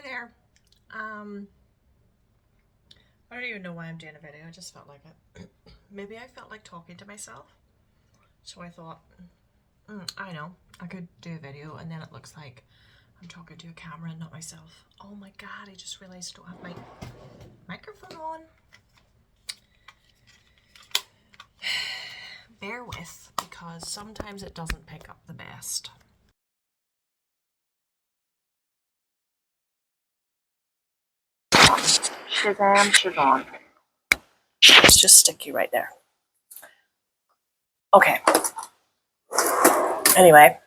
Hi there. Um, I don't even know why I'm doing a video. I just felt like it. Maybe I felt like talking to myself. So I thought, I know, I could do a video and then it looks like I'm talking to a camera and not myself. Oh my god, I just realized I don't have my microphone on. Bear with, because sometimes it doesn't pick up the best. Shazam, Shazam. Let's just stick you right there. Okay. Anyway,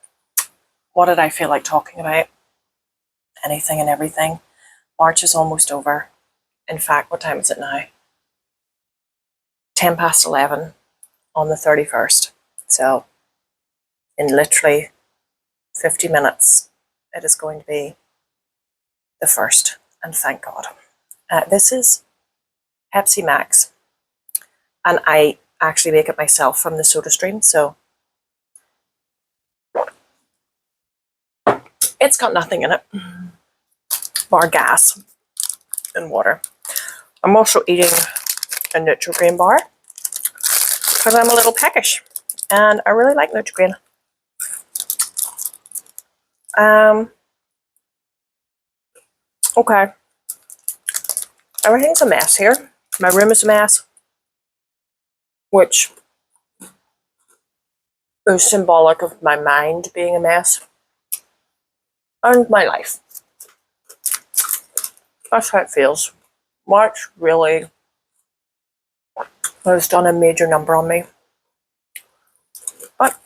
what did I feel like talking about? Anything and everything. March is almost over. In fact, what time is it now? 10 past 11 on the 31st. So, in literally 50 minutes, it is going to be the first. And thank God. This is Pepsi Max. And I actually make it myself from the soda stream. So, it's got nothing in it, bar gas and water. I'm also eating a Nutri-Grain bar because I'm a little peckish and I really like Nutri-Grain. Okay. Everything's a mess here. My room is a mess, which is symbolic of my mind being a mess and my life. That's how it feels. March really has done a major number on me. But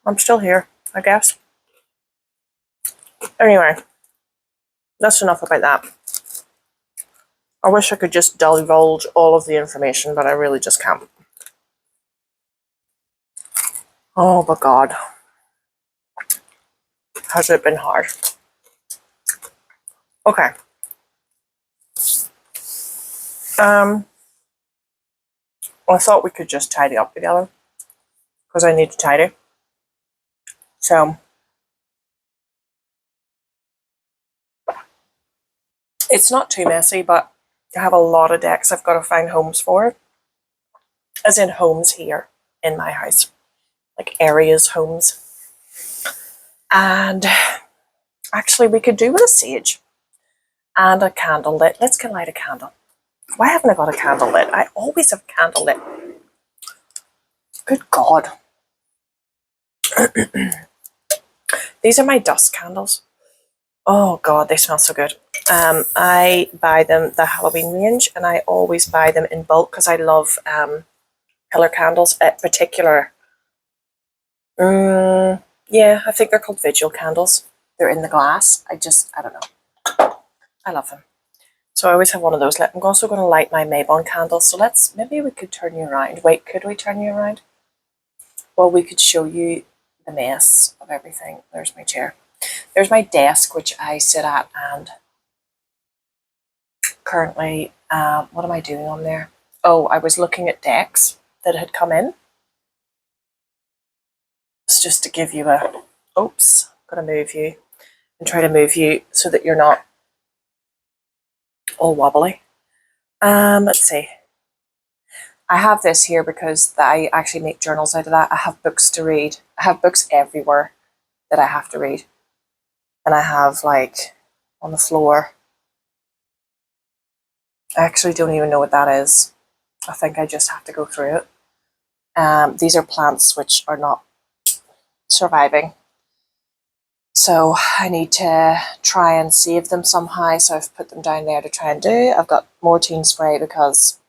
I'm still here, I guess. Anyway, that's enough about that. I wish I could just divulge all of the information, but I really just can't. Oh, but God. Has it been hard? Okay. I thought we could just tidy up together because I need to tidy. So, it's not too messy, but I have a lot of decks I've got to find homes for. As in homes here in my house. Like areas, homes. And actually we could do with a sage and a candle lit. Let's go light a candle. Why haven't I got a candle lit? I always have candle lit. Good God. These are my dust candles. Oh God, they smell so good. I buy them the Halloween range, and I always buy them in bulk because I love pillar candles. Particular, yeah, I think they're called vigil candles. They're in the glass. I don't know. I love them. So I always have one of those lit. I'm also going to light my Maybon candles. So maybe we could turn you around. Wait, could we turn you around? Well, we could show you the mess of everything. There's my chair. There's my desk, which I sit at, and currently, what am I doing on there? Oh, I was looking at decks that had come in. It's just to give you a, oops, gotta move you and try to move you so that you're not all wobbly. Let's see. I have this here because I actually make journals out of that. I have books to read. I have books everywhere that I have to read. And I have like on the floor. I actually don't even know what that is. I think I just have to go through it. These are plants which are not surviving. So I need to try and save them somehow. So I've put them down there to try and do. I've got Mortine spray because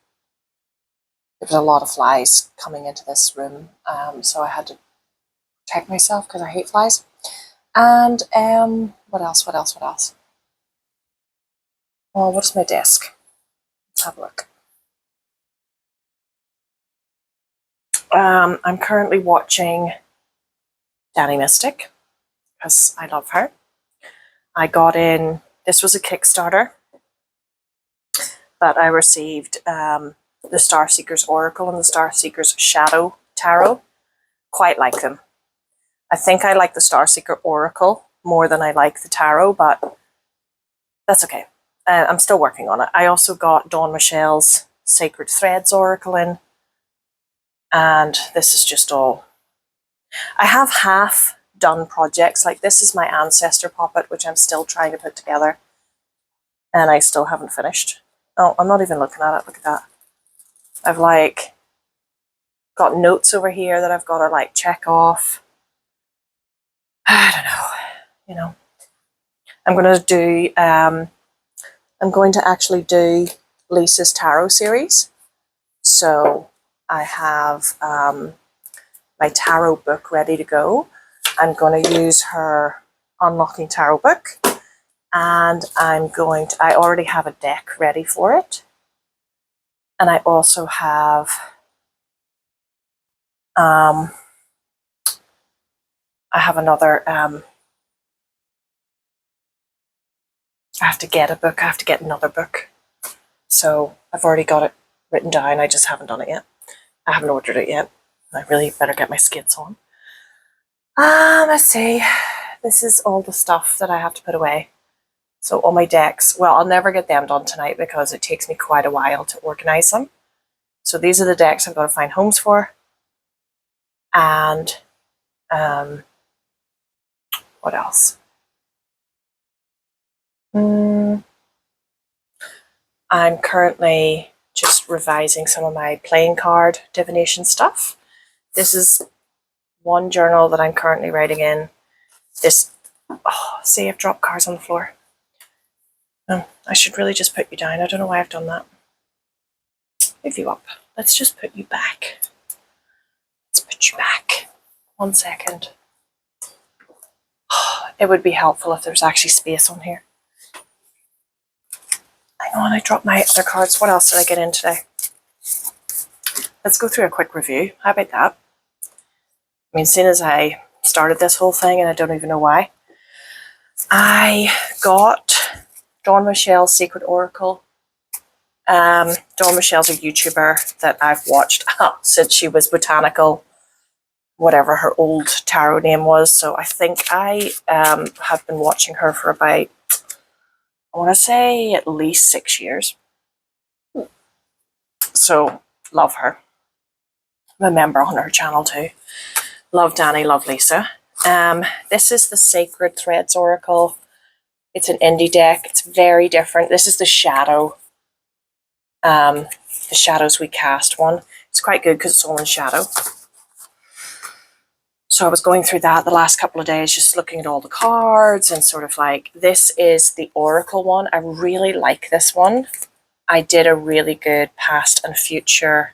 there's a lot of flies coming into this room. So I had to protect myself because I hate flies. And what else? Oh, what's my desk? Let's have a look. I'm currently watching Danny Mystic because I love her. I got in, this was a Kickstarter, but I received the Starseeker's Oracle and the Starseeker's Shadow Tarot. Quite like them. I think I like the Starseeker Oracle more than I like the Tarot, but that's okay. I'm still working on it. I also got Dawn Michelle's Sacred Threads Oracle in, and this is just all. I have half done projects. Like this is my ancestor puppet, which I'm still trying to put together, and I still haven't finished. Oh, I'm not even looking at it. Look at that. I've like got notes over here that I've got to like check off. I don't know, you know. I'm going to actually do Lisa's tarot series. So I have my tarot book ready to go. I'm going to use her Unlocking Tarot book, and I already have a deck ready for it. And I also have another, I have to get a book, I have to get another book. So I've already got it written down, I just haven't done it yet. I haven't ordered it yet. I really better get my skates on. Let's see. This is all the stuff that I have to put away. So all my decks, well, I'll never get them done tonight because it takes me quite a while to organize them. So these are the decks I've got to find homes for. And what else? I'm currently just revising some of my playing card divination stuff. This is one journal that I'm currently writing in. See, I've dropped cards on the floor. Oh, I should really just put you down. I don't know why I've done that. Move you up. Let's just put you back. Let's put you back. 1 second. It would be helpful if there's actually space on here. Hang on, I dropped my other cards. What else did I get in today? Let's go through a quick review. How about that? I mean, seeing as I started this whole thing and I don't even know why, I got Dawn Michelle's Secret Oracle. Dawn Michelle's a YouTuber that I've watched since she was Botanical, whatever her old tarot name was. So I think I have been watching her for about, I want to say at least 6 years. So love her. I'm a member on her channel too. Love Danny, love Lisa. This is the Sacred Threads Oracle. It's an indie deck. It's very different. This is the Shadows We Cast one. It's quite good because it's all in shadow. So I was going through that the last couple of days, just looking at all the cards and sort of like, this is the Oracle one. I really like this one. I did a really good past and future.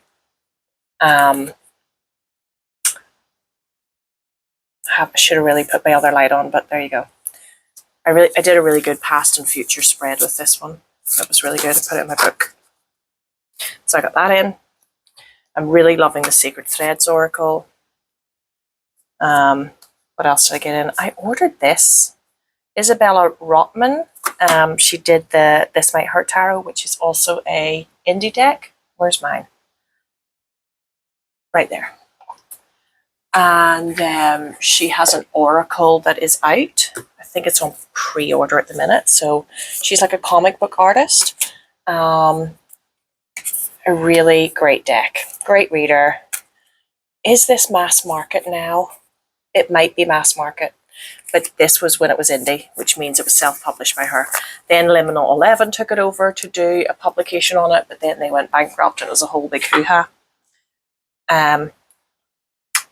I should have really put my other light on, but there you go. I did a really good past and future spread with this one. That was really good. I put it in my book. So I got that in. I'm really loving the Sacred Threads Oracle. What else did I get in? I ordered this. Isabella Rotman. She did the This Might Hurt Tarot, which is also a indie deck. Where's mine? Right there. And she has an oracle that is out. I think it's on pre-order at the minute. So she's like a comic book artist. A really great deck. Great reader. Is this mass market now? It might be mass market. But this was when it was indie, which means it was self-published by her. Then Liminal 11 took it over to do a publication on it, but then they went bankrupt and it was a whole big hoo-ha.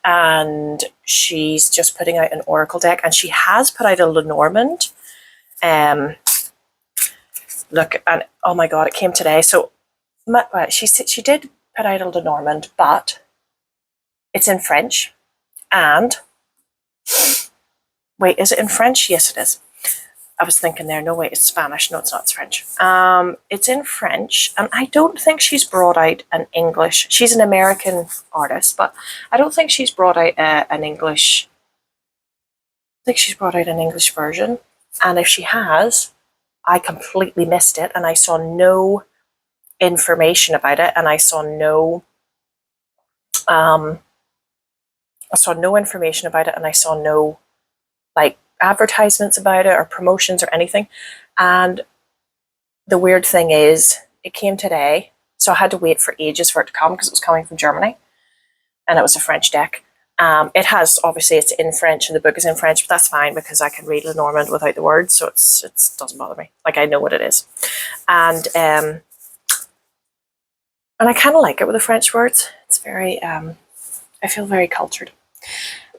And she's just putting out an oracle deck, and she has put out a Lenormand. Look, and oh my god, it came today. So she did put out a Lenormand, but it's in French. And wait, is it in French? Yes, it is. I was thinking there, no wait, it's Spanish. No, it's not, it's French. It's in French, and I don't think she's brought out an English. She's an American artist, but I don't think she's brought out an English. I think she's brought out an English version, and if she has, I completely missed it, and I saw no information about it, and I saw no information about it, and I saw no like advertisements about it or promotions or anything. And the weird thing is, it came today, so I had to wait for ages for it to come because it was coming from Germany, and it was a French deck. It has, obviously, it's in French and the book is in French, but that's fine because I can read Lenormand without the words, so it doesn't bother me. Like, I know what it is, and I kind of like it with the French words. It's very, I feel very cultured,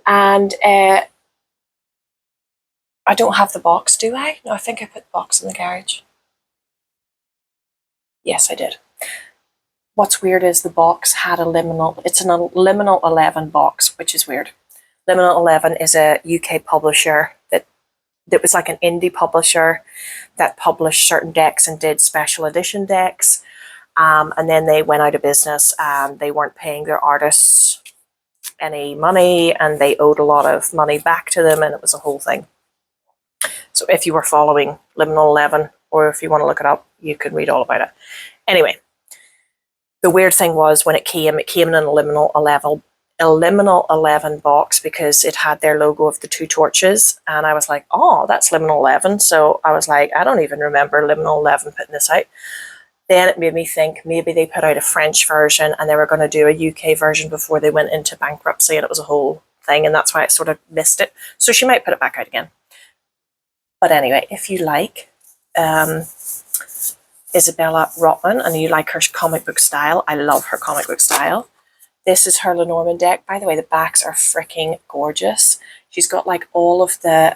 and I don't have the box, do I? No, I think I put the box in the garage. Yes, I did. What's weird is the box had a liminal. It's an liminal 11 box, which is weird. Liminal 11 is a UK publisher that was like an indie publisher that published certain decks and did special edition decks. And then they went out of business and they weren't paying their artists any money and they owed a lot of money back to them, and it was a whole thing. So if you were following Liminal 11, or if you want to look it up, you can read all about it. Anyway, the weird thing was when it came in a Liminal 11 box because it had their logo of the two torches, and I was like, oh, that's Liminal 11. So I was like, I don't even remember Liminal 11 putting this out. Then it made me think maybe they put out a French version and they were going to do a UK version before they went into bankruptcy, and it was a whole thing, and that's why I sort of missed it. So she might put it back out again. But anyway, if you like Isabella Rotman and you like her comic book style, I love her comic book style. This is her Lenormand deck. By the way, the backs are freaking gorgeous. She's got like all of the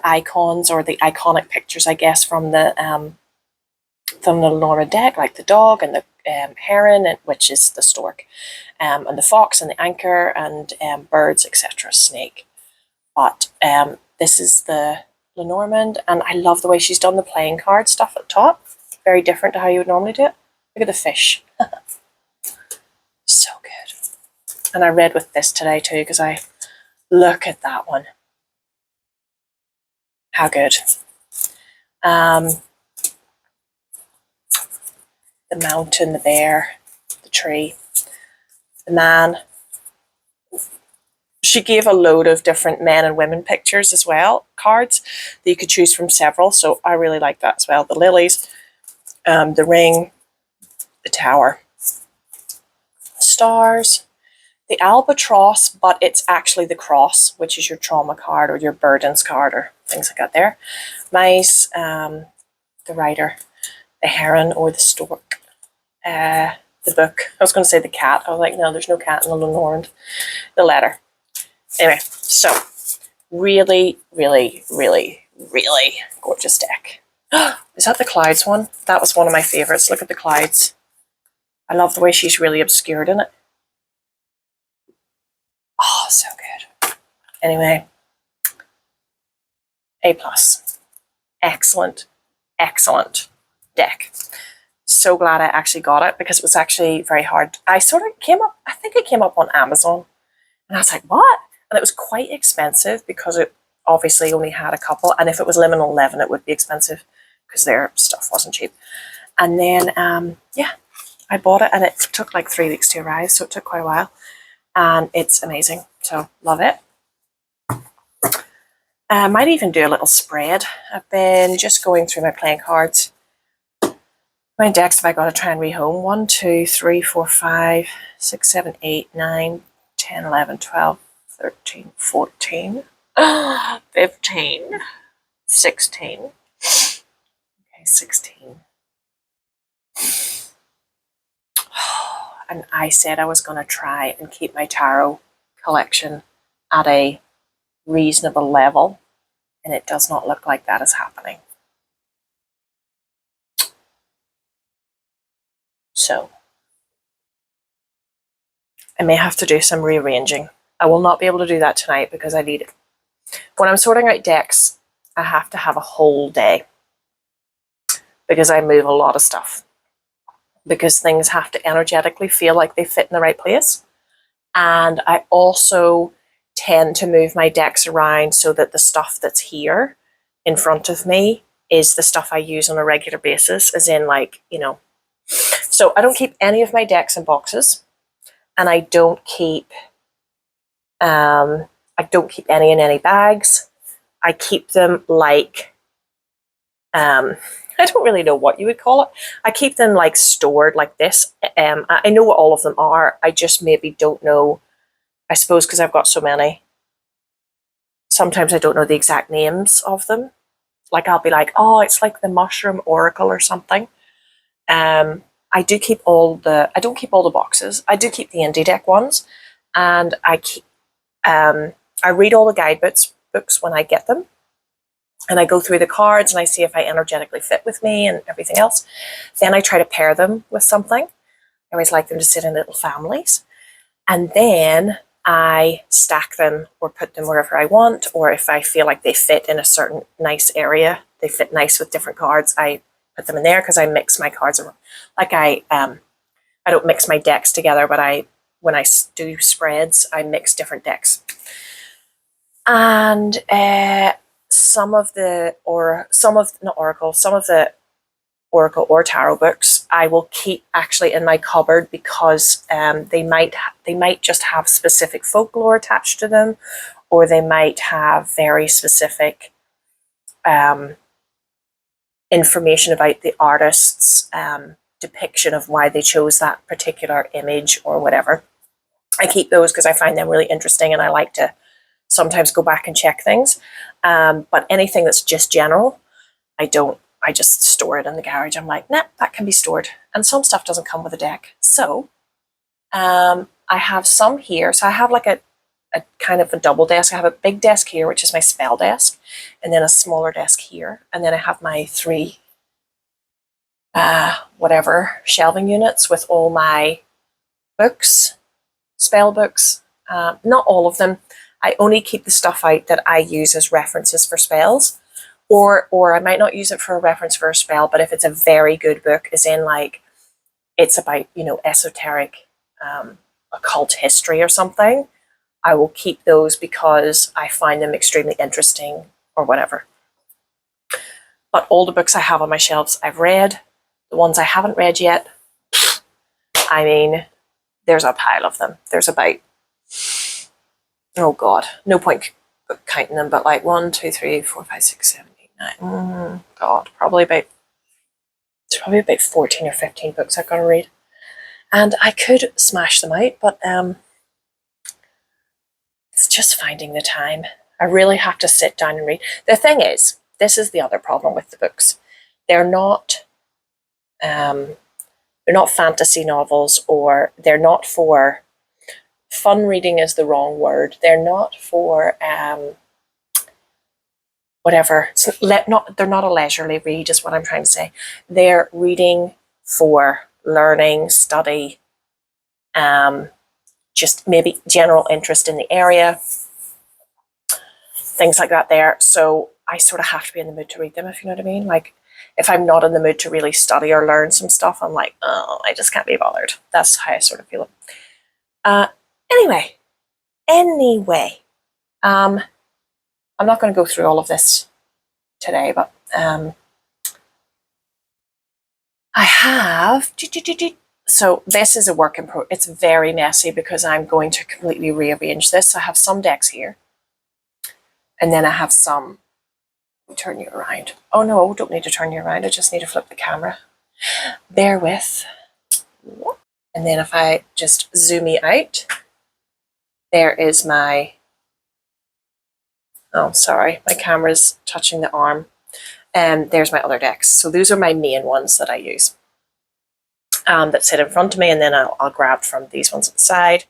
icons, or the iconic pictures, I guess, from the Lenormand deck, like the dog and the heron, which is the stork, and the fox and the anchor and birds, etc., snake. But this is the Lenormand, and I love the way she's done the playing card stuff at the top. Very different to how you would normally do it. Look at the fish. So good. And I read with this today too, because I look at that one. How good. The mountain, the bear, the tree, the man. She gave a load of different men and women pictures as well, cards that you could choose from several. So I really like that as well. The lilies, the ring, the tower, stars, the albatross, but it's actually the cross, which is your trauma card or your burdens card or things like that there. Mice, the rider, the heron or the stork, the book. I was going to say the cat. I was like, no, there's no cat in the Lenormand. The letter. Anyway, so really, really, really, really gorgeous deck. Is that the Clydes one? That was one of my favorites. Look at the Clydes. I love the way she's really obscured in it. Oh, so good. Anyway, A+. Excellent, excellent deck. So glad I actually got it because it was actually very hard. I think it came up on Amazon, and I was like, what? And it was quite expensive because it obviously only had a couple. And if it was Liminal 11, it would be expensive because their stuff wasn't cheap. And then, yeah, I bought it and it took like 3 weeks to arrive. So it took quite a while. And it's amazing. So love it. I might even do a little spread. I've been just going through my playing cards. How many decks have I got to try and rehome? 1, 2, 3, 4, 5, 6, 7, 8, 9, 10, 11, 12. 13, 14, 15, 16. Okay, 16. And I said I was going to try and keep my tarot collection at a reasonable level, and it does not look like that is happening. So I may have to do some rearranging. I will not be able to do that tonight because I need it. When I'm sorting out decks, I have to have a whole day because I move a lot of stuff, because things have to energetically feel like they fit in the right place. And I also tend to move my decks around so that the stuff that's here in front of me is the stuff I use on a regular basis, as in, like, you know. So I don't keep any of my decks in boxes, and I don't keep any in any bags. I keep them like, how I don't really know what you would call it. I keep them like stored like this. I know what all of them are. I just maybe don't know. I suppose because I've got so many. Sometimes I don't know the exact names of them. Like I'll be like, oh, it's like the Mushroom Oracle or something. I do keep I don't keep all the boxes. I do keep the indie deck ones, and I read all the books when I get them, and I go through the cards and I see if I energetically fit with me and everything else. Then I try to pair them with something. I always like them to sit in little families, and then I stack them or put them wherever I want, or if I feel like they fit in a certain nice area, they fit nice with different cards, I put them in there because I mix my cards around. Like I don't mix my decks together, but when I do spreads, I mix different decks. And some of the Oracle or Tarot books I will keep actually in my cupboard because they might just have specific folklore attached to them, or they might have very specific information about the artist's depiction of why they chose that particular image or whatever. I keep those because I find them really interesting, and I like to sometimes go back and check things. But anything that's just general, I don't. I just store it in the garage. I'm like, nah, that can be stored. And some stuff doesn't come with a deck. So I have some here. So I have like a kind of a double desk. I have a big desk here, which is my spell desk, and then a smaller desk here. And then I have my 3 shelving units with all my books, spell books. Not all of them. I only keep the stuff out that I use as references for spells. Or I might not use it for a reference for a spell, but if it's a very good book, as in like it's about, esoteric occult history or something, I will keep those because I find them extremely interesting or whatever. But all the books I have on my shelves I've read. The ones I haven't read yet, I mean, there's a pile of them. There's about, oh God, no point counting them, but like 1, 2, 3, 4, 5, 6, 7, 8, 9. God, probably about 14 or 15 books I've got to read. And I could smash them out, but it's just finding the time. I really have to sit down and read. The thing is, this is the other problem with the books. They're not fantasy novels, or they're not for fun reading is the wrong word. They're not for whatever. They're not a leisurely read is what I'm trying to say. They're reading for learning, study, just maybe general interest in the area, things like that there. So I sort of have to be in the mood to read them, if you know what I mean. Like if I'm not in the mood to really study or learn some stuff, I'm like, oh, I just can't be bothered. That's how I sort of feel. Anyway, I'm not going to go through all of this today, but I have. So this is a work in progress. It's very messy because I'm going to completely rearrange this. I have some decks here, and then I have some. Turn you around. Oh no, don't need to turn you around. I just need to flip the camera. Bear with. And then if I just zoom me out, there is my. Oh, sorry, my camera's touching the arm. And there's my other decks. So those are my main ones that I use. That sit in front of me, and then I'll grab from these ones at the side.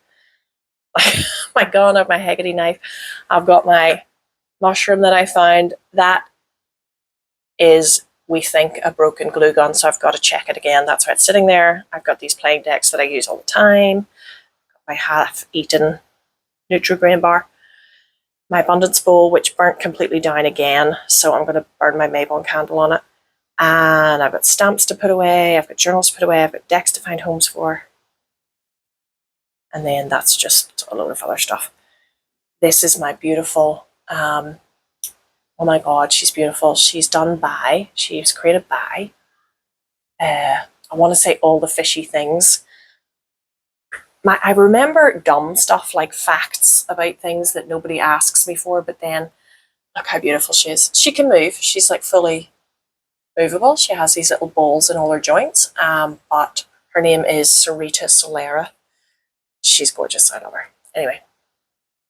My God, I have my Haggerty knife. I've got my mushroom that I found. That is, we think, a broken glue gun, so I've got to check it again. That's why it's sitting there. I've got these playing decks that I use all the time. My half-eaten Nutri-Grain bar. My abundance bowl, which burnt completely down again, so I'm going to burn my Maybon candle on it. And I've got stamps to put away, I've got journals to put away, I've got decks to find homes for. And then that's just a load of other stuff. This is my beautiful, oh my God, she's beautiful. She's created by, I want to say All the Fishy Things. I remember dumb stuff like facts about things that nobody asks me for, but then look how beautiful she is. She can move. She's like fully movable. She has these little balls in all her joints, but her name is Sarita Solera. She's gorgeous. I love her. Anyway,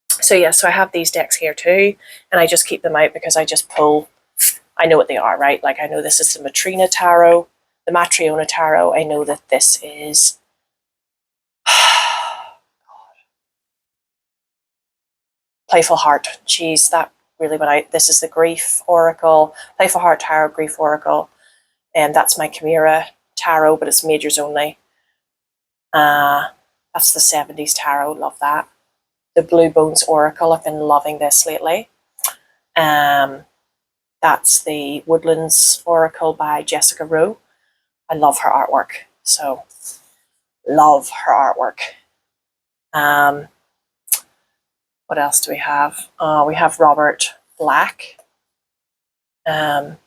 so yeah, so I have these decks here too, and I just keep them out because I just pull. I know what they are, right? Like I know this is the Matrina Tarot, the Matriona Tarot. I know that this is Playful Heart. Jeez, that really went out. This is the Grief Oracle, Playful Heart Tarot, Grief Oracle, and that's my Chimera Tarot, but it's majors only. That's the 70s Tarot. Love that. The Blue Bones Oracle. I've been loving this lately. That's the Woodlands Oracle by Jessica Rowe. I love her artwork. So, love her artwork. What else do we have? We have Robert Black. Wait,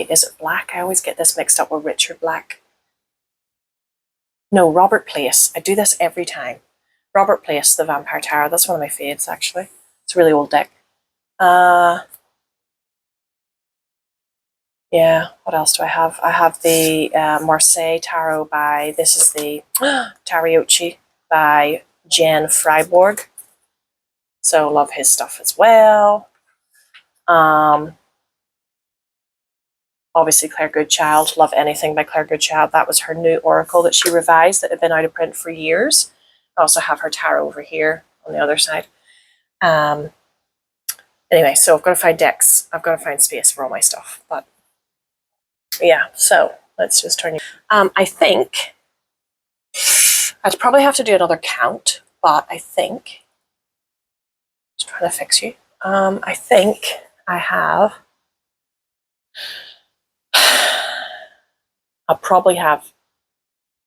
is it Black? I always get this mixed up with Richard Black. No, Robert Place. I do this every time. Robert Place, the Vampire Tarot. That's one of my faves, actually. It's a really old deck. Yeah, what else do I have? I have the Marseille Tarot by, this is the Tariochi by Jen Freiborg. So love his stuff as well. Obviously Claire Goodchild. Love anything by Claire Goodchild. That was her new oracle that she revised that had been out of print for years. I also have her tarot over here on the other side. Anyway, so I've got to find decks. I've got to find space for all my stuff. But yeah, so let's just turn. I think I'd probably have to do another count, but I think, just trying to fix you. I think I have, I'll probably have,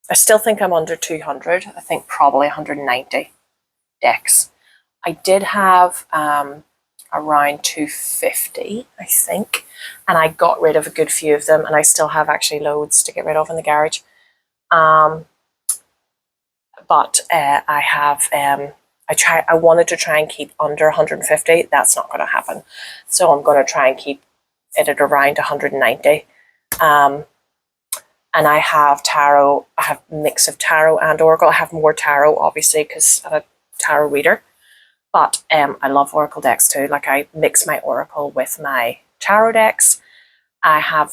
I still think I'm under 200. I think probably 190 decks. I did have around 250, I think, and I got rid of a good few of them, and I still have actually loads to get rid of in the garage. But I have, I wanted to try and keep under 150. That's not going to happen. So I'm going to try and keep it at around 190. And I have tarot, I have a mix of tarot and oracle. I have more tarot, obviously, because I'm a tarot reader. But I love oracle decks too. Like I mix my oracle with my tarot decks. I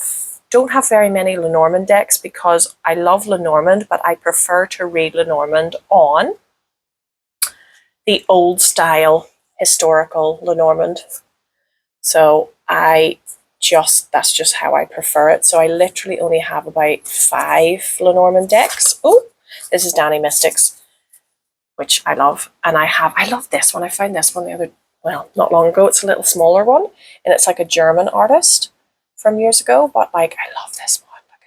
don't have very many Lenormand decks because I love Lenormand, but I prefer to read Lenormand on the old style historical Lenormand. So that's just how I prefer it. So I literally only have about 5 Lenormand decks. Oh, this is Danny Mystics, which I love. And I love this one. I found this one not long ago. It's a little smaller one, and it's like a German artist from years ago, but like I love this one. Look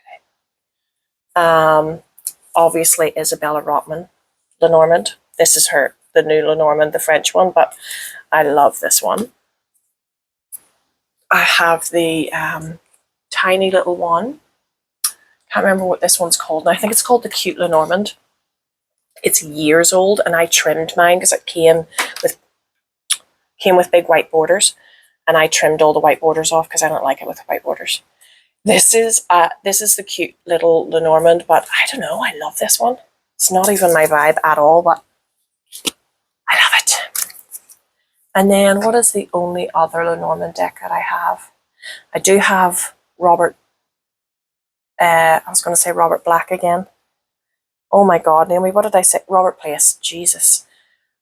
at it. Obviously Isabella Rotman, Lenormand. This is the new Lenormand, the French one, but I love this one. I have the tiny little one. Can't remember what this one's called. And I think it's called the Cute Lenormand. It's years old, and I trimmed mine because it came with big white borders, and I trimmed all the white borders off because I don't like it with white borders. This is the cute little Lenormand, but I don't know. I love this one. It's not even my vibe at all, but I love it. And then what is the only other Lenormand deck that I have? I do have Robert. I was going to say Robert Black again. Oh my God, Naomi, what did I say? Robert Place. Jesus.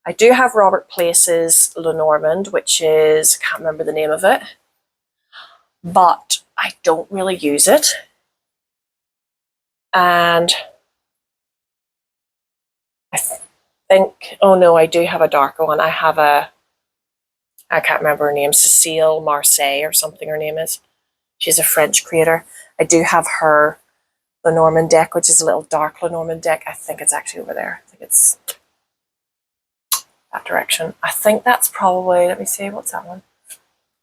I do have Robert Place's Lenormand, which is, I can't remember the name of it, but I don't really use it. And I think, oh no, I do have a darker one. I can't remember her name, Cécile Marseille or something her name is. She's a French creator. I do have her Lenormand deck, which is a little dark Lenormand deck. I think it's actually over there. I think it's that direction. I think that's probably, let me see, what's that one?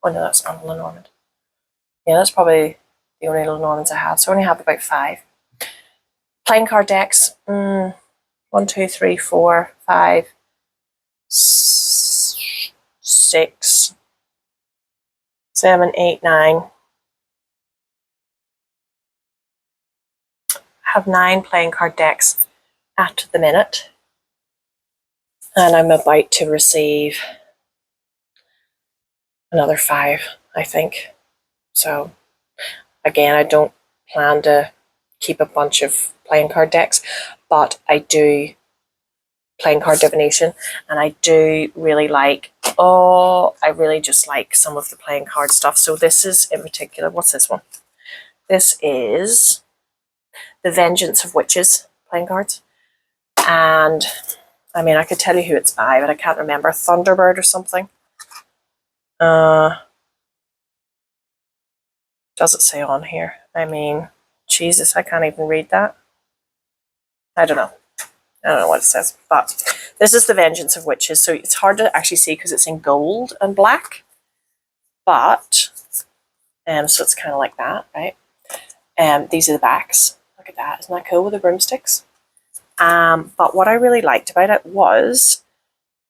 Oh no, that's not a Lenormand. Yeah, that's probably the only Lenormands I have. So I only have about 5. Playing card decks. 1, 2, 3, 4, 5, 6, 7, 8, 9. have 9 playing card decks at the minute. And I'm about to receive another 5, I think. So again, I don't plan to keep a bunch of playing card decks, but I do playing card divination, and I do really like, I really just like some of the playing card stuff. So this is in particular, what's this one? This is the Vengeance of Witches playing cards. And I mean, I could tell you who it's by, but I can't remember. Thunderbird or something. Does it say on here? I mean, Jesus, I can't even read that. I don't know what it says, but this is the Vengeance of Witches. So it's hard to actually see because it's in gold and black, but so it's kind of like that, right? These are the backs. Look at that. Isn't that cool with the broomsticks? But what I really liked about it was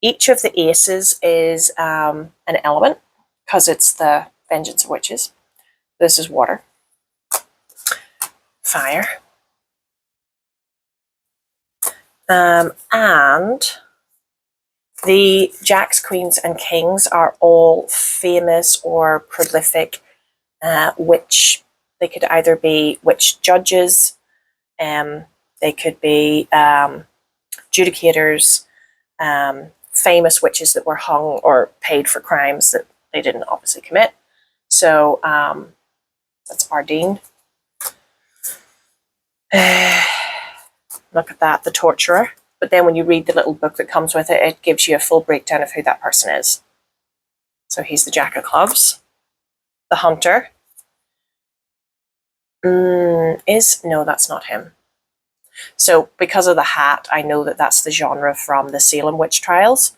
each of the aces is an element, because it's the Vengeance of Witches. This is water, fire, and the jacks, queens, and kings are all famous or prolific witch. They could either be witch judges, they could be adjudicators, famous witches that were hung or paid for crimes that they didn't obviously commit. So that's Ardeen. Look at that, the torturer. But then when you read the little book that comes with it, it gives you a full breakdown of who that person is. So he's the Jack of Clubs. The Hunter. No, that's not him. So because of the hat, I know that that's the genre from the Salem witch trials.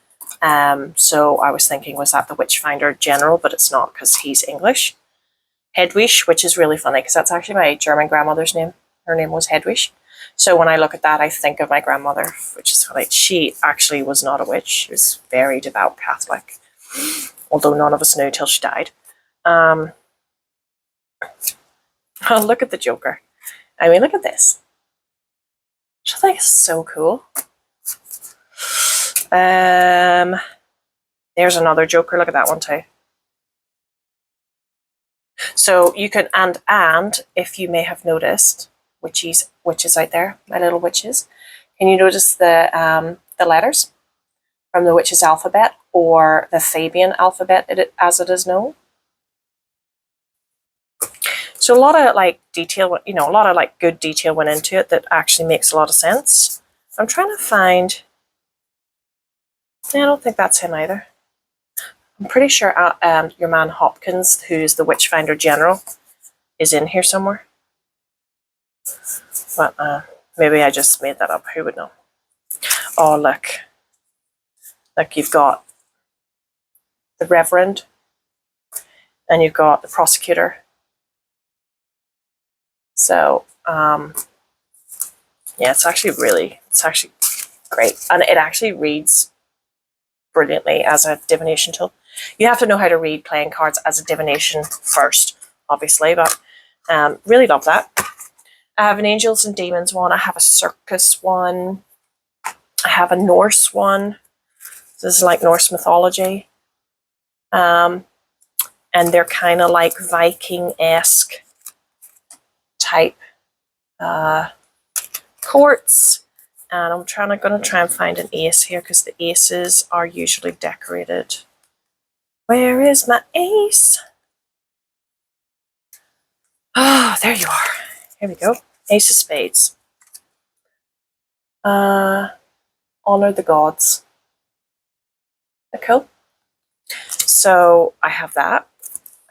So I was thinking, was that the Witchfinder General? But it's not, because he's English. Hedwig, which is really funny because that's actually my German grandmother's name. Her name was Hedwig. So when I look at that, I think of my grandmother, which is funny. She actually was not a witch. She was very devout Catholic, although none of us knew till she died. Oh, look at the Joker. I mean, look at this. I think it's so cool. There's another Joker. Look at that one too. So you can, and if you may have noticed, witches out there, my little witches, can you notice the letters from the witches' alphabet, or the Fabian alphabet as it is known? So a lot of like detail, a lot of like good detail went into it that actually makes a lot of sense. I'm trying to find. I don't think that's him either. I'm pretty sure your man Hopkins, who's the Witchfinder General, is in here somewhere. But maybe I just made that up. Who would know? Oh, look. Look, you've got the Reverend, and you've got the Prosecutor. So, yeah, it's actually great. And it actually reads brilliantly as a divination tool. You have to know how to read playing cards as a divination first, obviously, but really love that. I have an Angels and Demons one. I have a Circus one. I have a Norse one. This is like Norse mythology. And they're kind of like Viking-esque type courts. And I'm going to try and find an ace here, because the aces are usually decorated. Where is my ace? Oh, there you are. Here we go. Ace of Spades. Honor the gods. Cool. So I have that.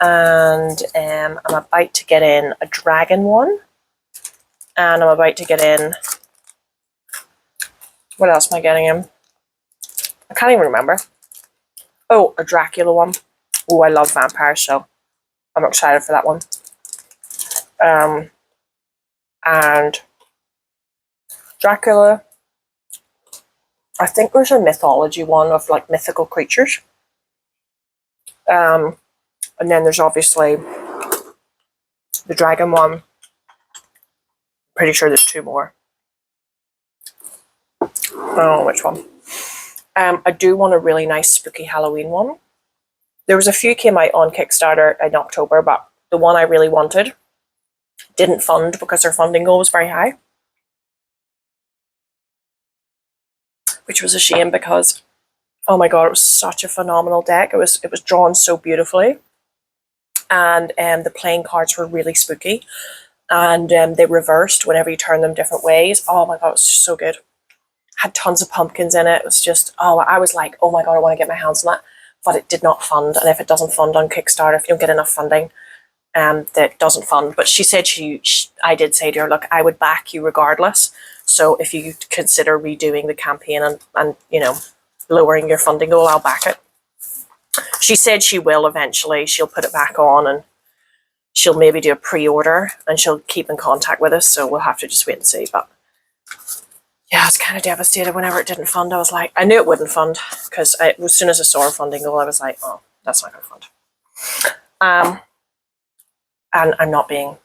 And I'm about to get in a dragon one. And I'm about to get in... What else am I getting in? I can't even remember. Oh, a Dracula one. Oh, I love vampires, so I'm excited for that one. And Dracula, I think there's a mythology one of like mythical creatures. And then there's obviously the dragon one. pretty sure there's 2 more. I don't know which one. I do want a really nice spooky Halloween one. There was a few came out on Kickstarter in October, but the one I really wanted didn't fund because their funding goal was very high. Which was a shame because, oh my god, it was such a phenomenal deck. It was drawn so beautifully. And the playing cards were really spooky. And they reversed whenever you turn them different ways. Oh my god, it was so good. Had tons of pumpkins in it. It was just, I was like, oh my god, I want to get my hands on that. But it did not fund. And if it doesn't fund on Kickstarter, if you don't get enough funding, that doesn't fund. But she said I did say to her, look, I would back you regardless. So if you consider redoing the campaign and you know, lowering your funding goal, I'll back it. She said she will eventually. She'll put it back on and she'll maybe do a pre-order and she'll keep in contact with us. So we'll have to just wait and see. But yeah, I was kind of devastated whenever it didn't fund. I was like, I knew it wouldn't fund because as soon as I saw her funding goal, I was like, oh, that's not going to fund. And I'm not being,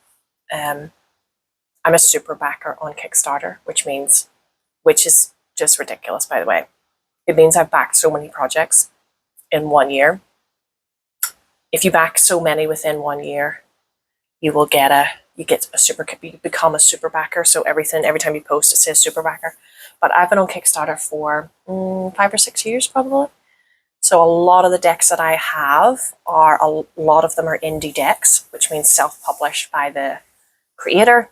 I'm a super backer on Kickstarter, which is just ridiculous, by the way. It means I've backed so many projects in 1 year. If you back so many within 1 year, you become a super backer. So every time you post, it says super backer. But I've been on Kickstarter for 5 or 6 years, probably. So a lot of the decks that I have a lot of them are indie decks, which means self-published by the creator.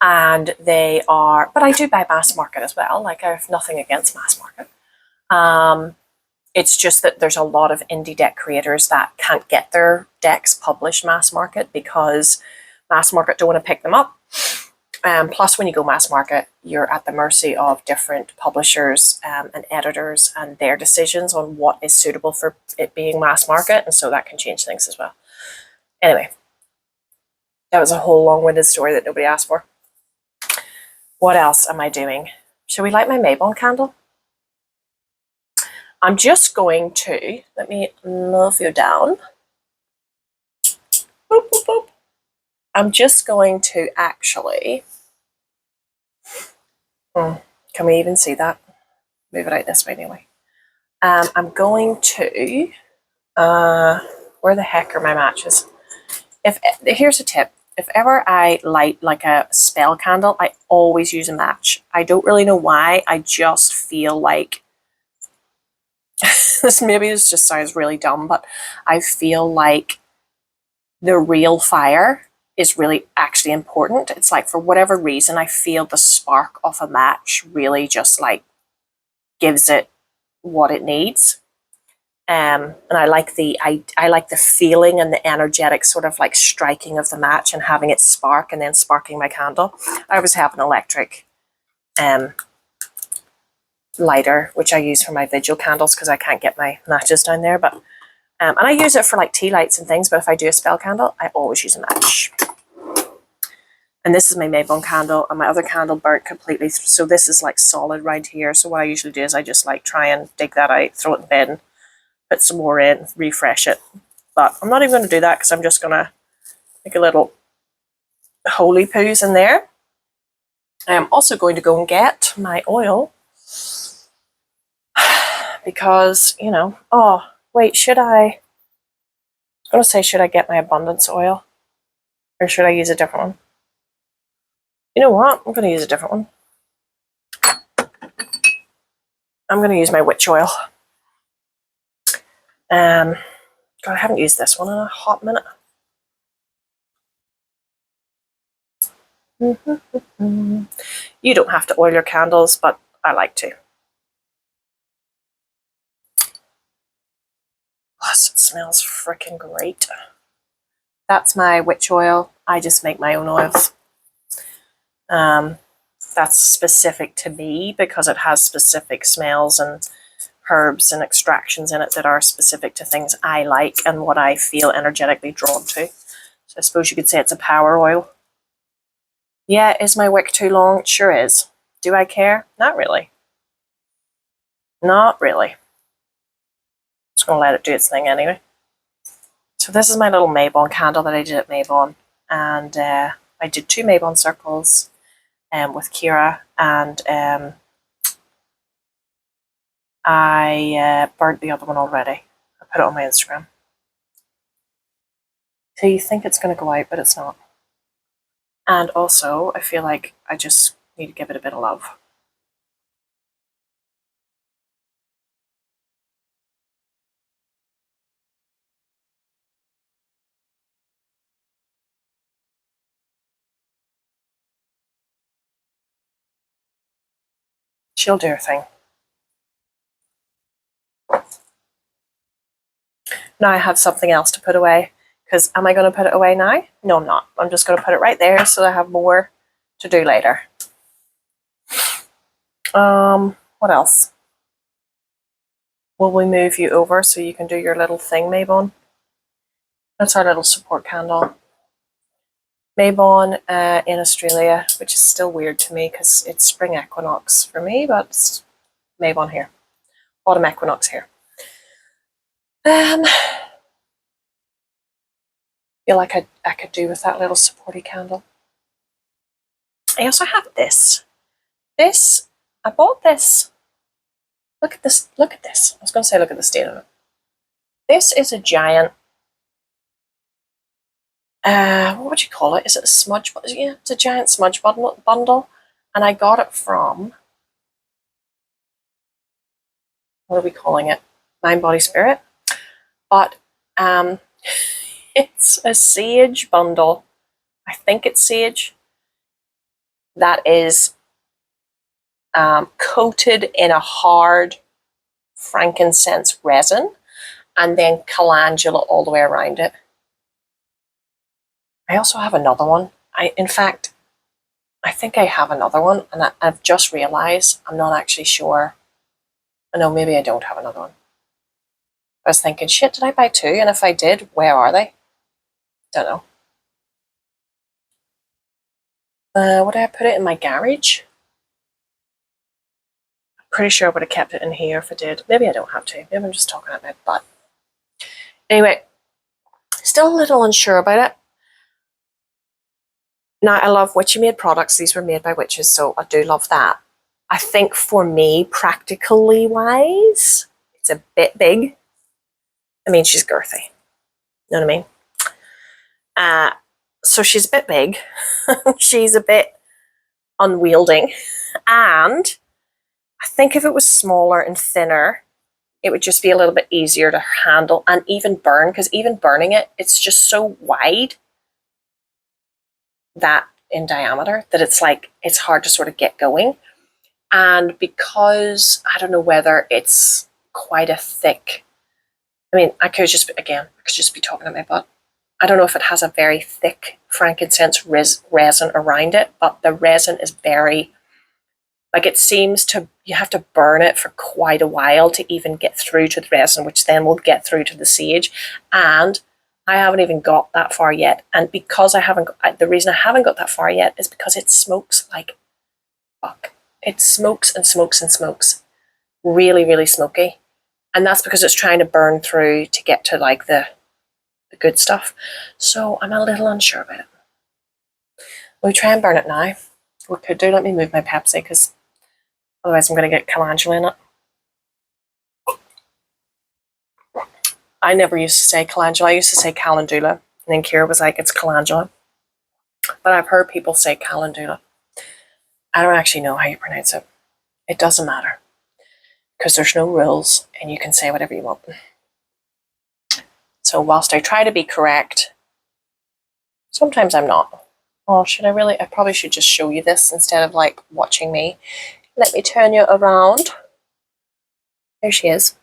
And they are, but I do buy mass market as well. Like, I have nothing against mass market. It's just that there's a lot of indie deck creators that can't get their decks published mass market because mass market don't want to pick them up. Plus, when you go mass market, you're at the mercy of different publishers and editors and their decisions on what is suitable for it being mass market. And so that can change things as well. Anyway, that was a whole long-winded story that nobody asked for. What else am I doing? Should we light my Maybon candle? I'm just going to, let me move you down. Boop, boop, boop. I'm just going to actually, can we even see that? Move it out this way anyway. I'm going to, where the heck are my matches? Here's a tip. If ever I light like a spell candle, I always use a match. I don't really know why. I just feel like, this just sounds really dumb, but I feel like the real fire is really actually important. It's like, for whatever reason, I feel the spark of a match really just like gives it what it needs. And I like the feeling and the energetic sort of like striking of the match and having it spark and then sparking my candle. I always have an electric lighter, which I use for my vigil candles because I can't get my matches down there. But and I use it for like tea lights and things. But if I do a spell candle, I always use a match. And this is my Maybon candle, and my other candle burnt completely. So this is like solid right here. So what I usually do is I just like try and dig that out, throw it in the bin, put some more in, refresh it. But I'm not even going to do that because I'm just going to make a little holy poos in there. I'm also going to go and get my oil because, you know, oh, wait, should I was going to say, should I get my abundance oil or should I use a different one? You know what? I'm going to use a different one. I'm going to use my witch oil. God, I haven't used this one in a hot minute. You don't have to oil your candles, but I like to. Plus, it smells freaking great. That's my witch oil. I just make my own oils. That's specific to me because it has specific smells and herbs and extractions in it that are specific to things I like and what I feel energetically drawn to. So I suppose you could say it's a power oil. Yeah, is my wick too long? It sure is. Do I care? Not really. Not really. Just going to let it do its thing anyway. So this is my little Maybon candle that I did at Maybon. And I I did 2 Maybon circles with Kira, and I burnt the other one already. I put it on my Instagram. So you think it's going to go out, but it's not. And also, I feel like I just need to give it a bit of love. She'll do her thing. Now I have something else to put away. Because am I going to put it away now? No, I'm not. I'm just going to put it right there so I have more to do later. What else? Will we move you over so you can do your little thing, Maybon? That's our little support candle. Maybon in Australia, which is still weird to me because it's spring equinox for me, but it's Maybon here. Autumn equinox here. Feel like I could do with that little supporty candle. I also have this. I bought this. Look at this. Look at this. I was going to say look at the state of it. This is a giant, what would you call it? Is it a smudge? Yeah, it's a giant smudge bundle. And I got it from, what are we calling it? Mind, Body, Spirit. But it's a sage bundle. I think it's sage. That is coated in a hard frankincense resin and then calendula all the way around it. I also have another one. In fact, I think I have another one, and I've just realized I'm not actually sure. I know maybe I don't have another one. I was thinking, shit, did I buy 2? And if I did, where are they? Don't know. Would I have put it in my garage? I'm pretty sure I would have kept it in here if I did. Maybe I don't have to. Maybe I'm just talking out my butt. Anyway, still a little unsure about it. Now, I love Witchy made products. These were made by witches, so I do love that. I think for me, practically wise, it's a bit big. I mean, she's girthy. You know what I mean? So she's a bit big. She's a bit unwielding. And I think if it was smaller and thinner, it would just be a little bit easier to handle and even burn, because even burning it, it's just so wide that in diameter that it's like, it's hard to sort of get going. And because I don't know whether it's quite a thick, I mean, I could just be talking at my butt. I don't know if it has a very thick frankincense resin around it, but the resin is very, like, it seems to, you have to burn it for quite a while to even get through to the resin, which then will get through to the sage. And I haven't even got that far yet. And because the reason I haven't got that far yet is because it smokes like fuck. It smokes and smokes and smokes. Really, really smoky. And that's because it's trying to burn through to get to like the good stuff. So I'm a little unsure about it. We'll try and burn it now. We could do, let me move my Pepsi because otherwise I'm going to get calendula in it. I never used to say calendula. I used to say calendula. And then Kira was like, it's calendula. But I've heard people say calendula. I don't actually know how you pronounce it. It doesn't matter. Because there's no rules and you can say whatever you want. So whilst I try to be correct, sometimes I'm not. Oh, I probably should just show you this instead of like watching me. Let me turn you around. There she is.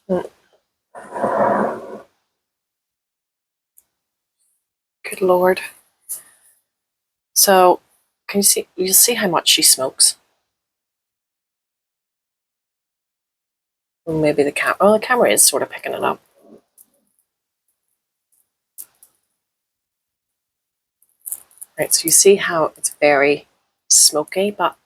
Good Lord. So, can you see? You see how much she smokes? Well, maybe the camera. Oh, the camera is sort of picking it up. Right. So you see how it's very smoky, but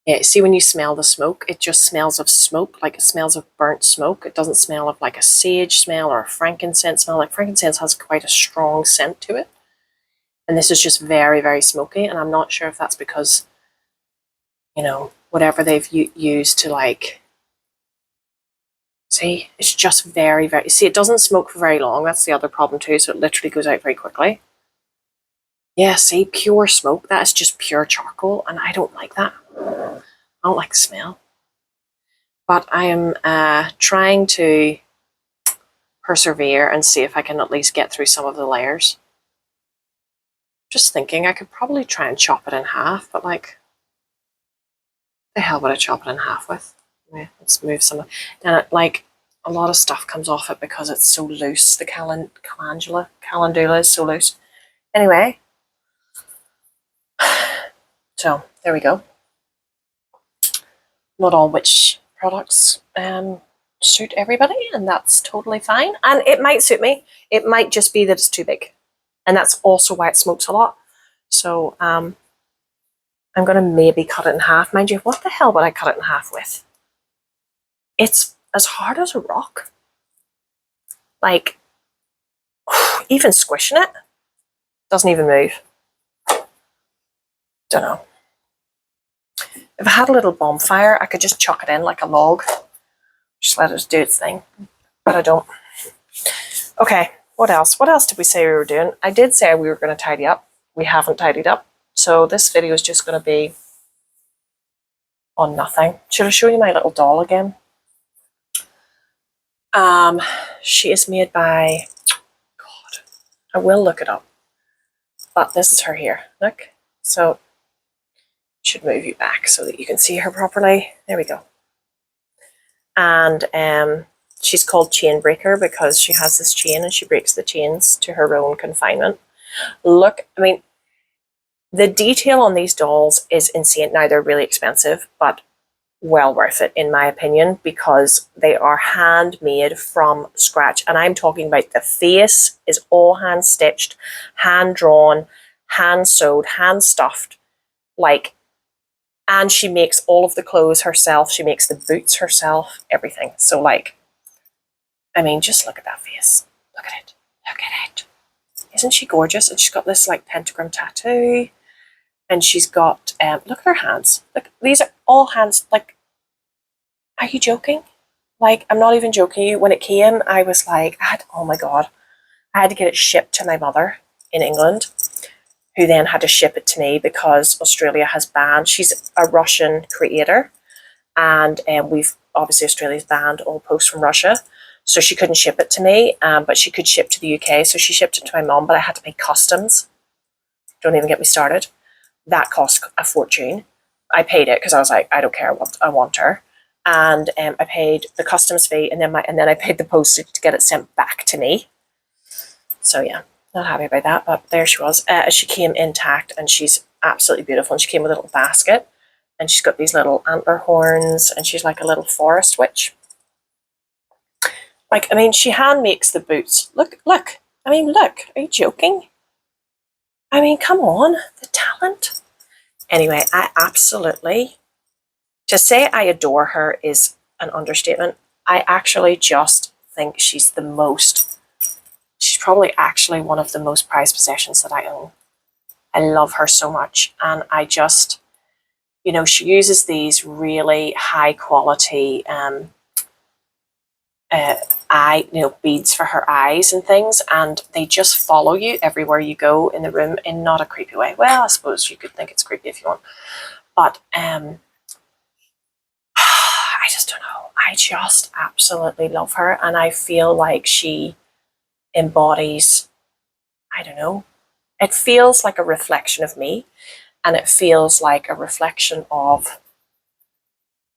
Yeah, see when you smell the smoke, it just smells of smoke, like it smells of burnt smoke. It doesn't smell of like a sage smell or a frankincense smell. Like frankincense has quite a strong scent to it. And this is just very, very smoky. And I'm not sure if that's because, you know, whatever they've used to like, see, it's just very, very, see, it doesn't smoke for very long. That's the other problem too. So it literally goes out very quickly. Yeah, see, pure smoke. That is just pure charcoal. And I don't like that. I don't like the smell. But I am trying to persevere and see if I can at least get through some of the layers. Just thinking I could probably try and chop it in half, but like, the hell would I chop it in half with? Yeah, let's move some. And it, like, a lot of stuff comes off it because it's so loose. The calendula is so loose. Anyway, so there we go. Not all witch products suit everybody, and that's totally fine. And it might suit me. It might just be that it's too big. And that's also why it smokes a lot. So I'm going to maybe cut it in half. Mind you, what the hell would I cut it in half with? It's as hard as a rock. Like, even squishing it doesn't even move. Don't know. If I had a little bonfire, I could just chuck it in like a log. Just let it do its thing. But I don't. Okay, what else? What else did we say we were doing? I did say we were going to tidy up. We haven't tidied up. So this video is just going to be on nothing. Should I show you my little doll again? She is made by, God, I will look it up. But this is her here. Look. So should move you back so that you can see her properly. There we go. And she's called Chain Breaker because she has this chain and she breaks the chains to her own confinement. Look, I mean, the detail on these dolls is insane. Now, they're really expensive, but well worth it in my opinion because they are handmade from scratch. And I'm talking about the face is all hand stitched, hand drawn, hand sewed, hand stuffed. Like, and she makes all of the clothes herself. She makes the boots herself, everything. So like, I mean, just look at that face. Look at it. Look at it. Isn't she gorgeous? And she's got this like pentagram tattoo. And she's got, look at her hands. Look, these are all hands. Like, are you joking? Like, I'm not even joking you. When it came, I was like, oh my God. I had to get it shipped to my mother in England, who then had to ship it to me because Australia has banned, she's a Russian creator. And we've, obviously Australia's banned all posts from Russia. So she couldn't ship it to me, but she could ship to the UK. So she shipped it to my mom, but I had to pay customs. Don't even get me started. That cost a fortune. I paid it because I was like, I don't care, I want her. And I paid the customs fee, and then I paid the postage to get it sent back to me. So yeah, not happy about that, but there she was. She came intact, and she's absolutely beautiful. And she came with a little basket, and she's got these little antler horns, and she's like a little forest witch. Like, I mean, she hand makes the boots. Look. I mean, look. Are you joking? I mean, come on, the talent. Anyway, I absolutely, to say I adore her is an understatement. I actually just think she's probably actually one of the most prized possessions that I own. I love her so much. And I just, you know, she uses these really high quality beads for her eyes and things, and they just follow you everywhere you go in the room in not a creepy way. Well, I suppose you could think it's creepy if you want, but I just don't know. I just absolutely love her, and I feel like she embodies, I don't know, it feels like a reflection of me, and it feels like a reflection of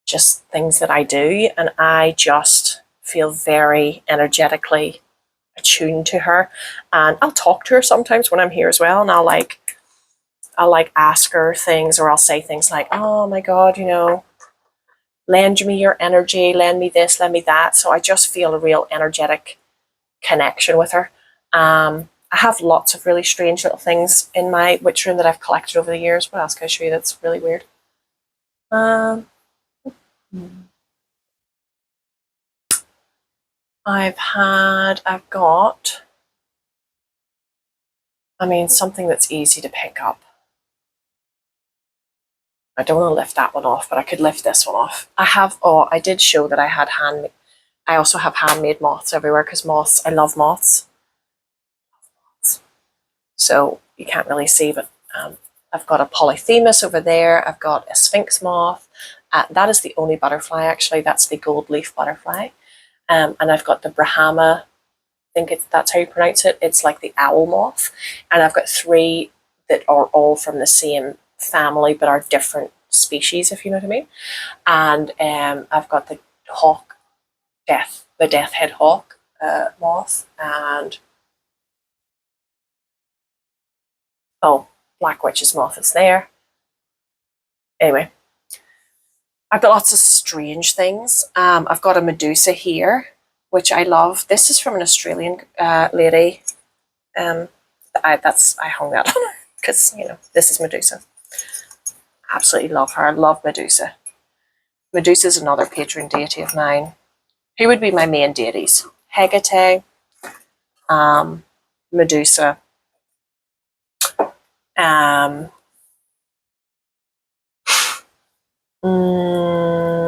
just things that I do, and I just feel very energetically attuned to her. And I'll talk to her sometimes when I'm here as well, and I'll ask her things, or I'll say things like, oh my God, you know, lend me your energy, lend me this, lend me that. So I just feel a real energetic connection with her. I have lots of really strange little things in my witch room that I've collected over the years. What else can I show you that's really weird? Um, I've got, I mean, something that's easy to pick up. I don't want to lift that one off, but I could lift this one off. I did show that I also have handmade moths everywhere because moths, I love moths. So you can't really see, but I've got a polyphemus over there. I've got a sphinx moth. That is the only butterfly, actually. That's the gold leaf butterfly. And I've got the Brahma, I think that's how you pronounce it. It's like the owl moth. And I've got 3 that are all from the same family but are different species, if you know what I mean. And I've got the hawk, the death head hawk moth, and black witch's moth is there. Anyway, I've got lots of strange things. I've got a Medusa here, which I love. This is from an Australian lady. I hung that on her because, this is Medusa. Absolutely love her. I love Medusa. Medusa is another patron deity of mine. Who would be my main deities? Hecate, Medusa,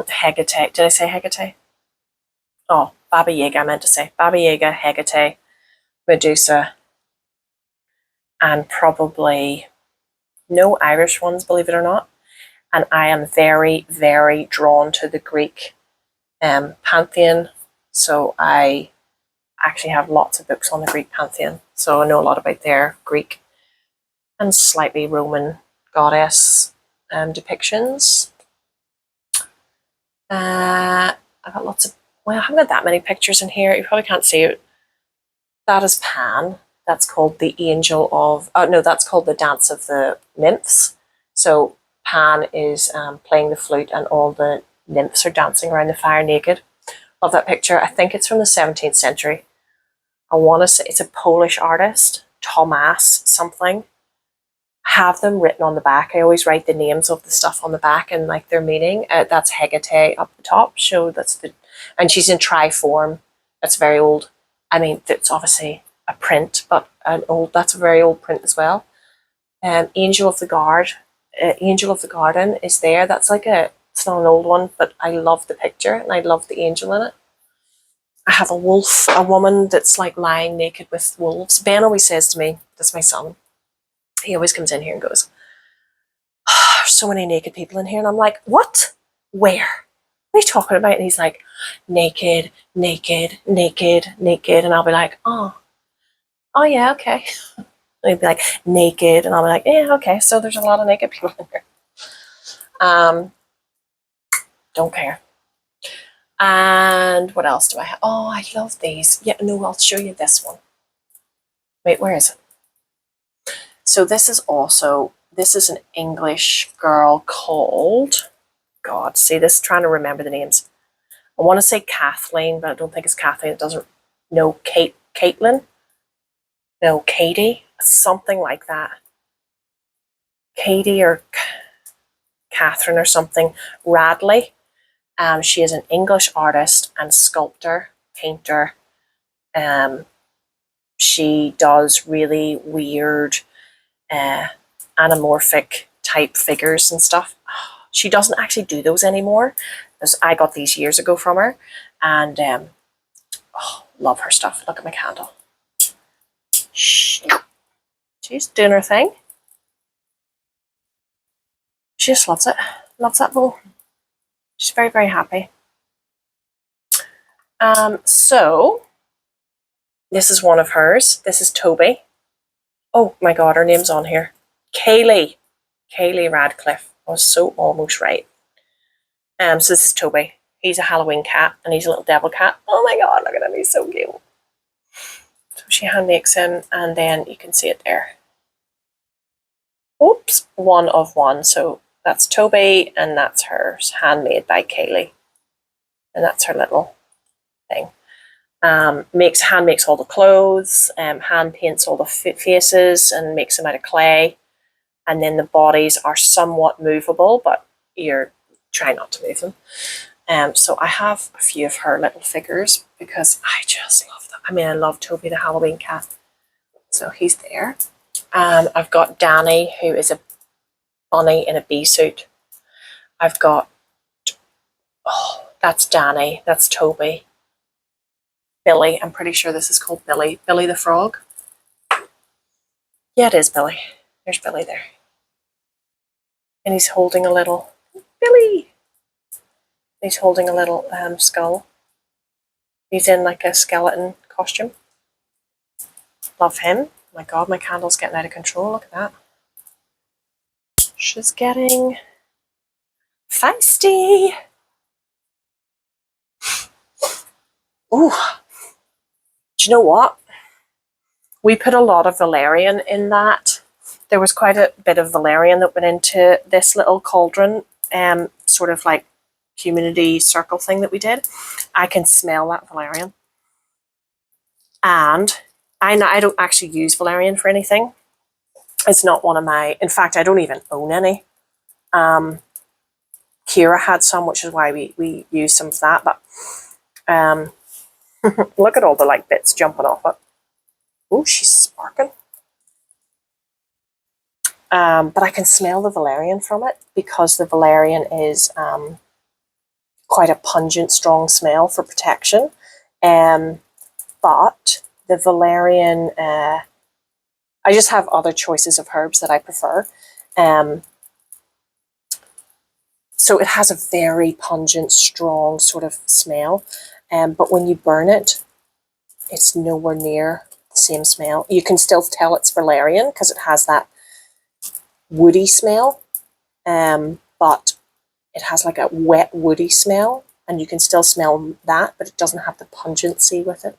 Hecate. Did I say Hecate? Oh, Baba Yaga, I meant to say. Baba Yaga, Hecate, Medusa, and probably no Irish ones, believe it or not. And I am very, very drawn to the Greek pantheon. So I actually have lots of books on the Greek pantheon. So I know a lot about their Greek and slightly Roman goddess depictions. I've got lots of, well, I haven't got that many pictures in here. You probably can't see it. That is Pan. That's called the Angel of, that's called the Dance of the Nymphs. So Pan is playing the flute and all the nymphs are dancing around the fire naked. Love that picture. I think it's from the 17th century. I want to say it's a Polish artist, Tomasz something. I have them written on the back. I always write the names of the stuff on the back and like their meaning. That's Hecate up the top. So and she's in triform. That's very old. I mean, it's obviously a print, but that's a very old print as well. Angel of the Garden is there. That's it's not an old one, but I love the picture and I love the angel in it. I have a woman that's like lying naked with wolves. Ben always says to me, that's my son, he always comes in here and goes, there's so many naked people in here. And I'm like, what? Where? What are you talking about? And he's like, naked, naked, naked, naked. And I'll be like, oh yeah, okay. And he'd be like, naked. And I'll be like, yeah, okay. So there's a lot of naked people in here. Don't care. And what else do I have? Oh, I love these. Yeah, no, I'll show you this one. Wait, where is it? So this is an English girl called, God, see this, trying to remember the names. I want to say Kathleen, but I don't think it's Kathleen. It doesn't, no, Caitlin? No, Katie? Something like that. Katie or Catherine or something. Radley. She is an English artist and sculptor, painter. She does really weird anamorphic type figures and stuff. She doesn't actually do those anymore, because I got these years ago from her, and love her stuff. Look at my candle. She's doing her thing. She just loves it. Loves that bowl. She's very, very happy. So this is one of hers. This is Toby. Oh my God, her name's on here. Kaylee Radcliffe. I was so almost right. So this is Toby. He's a Halloween cat and he's a little devil cat. Oh my God, look at him. He's so cute. So she hand makes him and then you can see it there. Oops, 1 of 1. So that's Toby and that's hers, handmade by Kaylee. And that's her little thing. Hand makes all the clothes, hand paints all the faces and makes them out of clay. And then the bodies are somewhat movable, but try not to move them. So I have a few of her little figures because I just love them. I mean, I love Toby the Halloween cat. So he's there. I've got Danny, who is a bunny in a bee suit. I've got, oh, that's Danny, that's Toby. Billy, I'm pretty sure this is called Billy. Billy the frog. Yeah, it is Billy. There's Billy there. And he's holding a little, Billy! He's holding a little skull. He's in like a skeleton costume. Love him. Oh my God, my candle's getting out of control. Look at that. She's getting feisty. Ooh. Do you know what? We put a lot of valerian in that. There was quite a bit of valerian that went into this little cauldron, sort of like community circle thing that we did. I can smell that valerian. And I don't actually use valerian for anything. It's not one of my, in fact, I don't even own any. Kira had some, which is why we used some of that. But look at all the like bits jumping off it. Oh, she's sparking. But I can smell the valerian from it because the valerian is quite a pungent, strong smell for protection. But the valerian, I just have other choices of herbs that I prefer. So it has a very pungent, strong sort of smell. But when you burn it, it's nowhere near the same smell. You can still tell it's valerian because it has that woody smell. But it has like a wet, woody smell. And you can still smell that, but it doesn't have the pungency with it.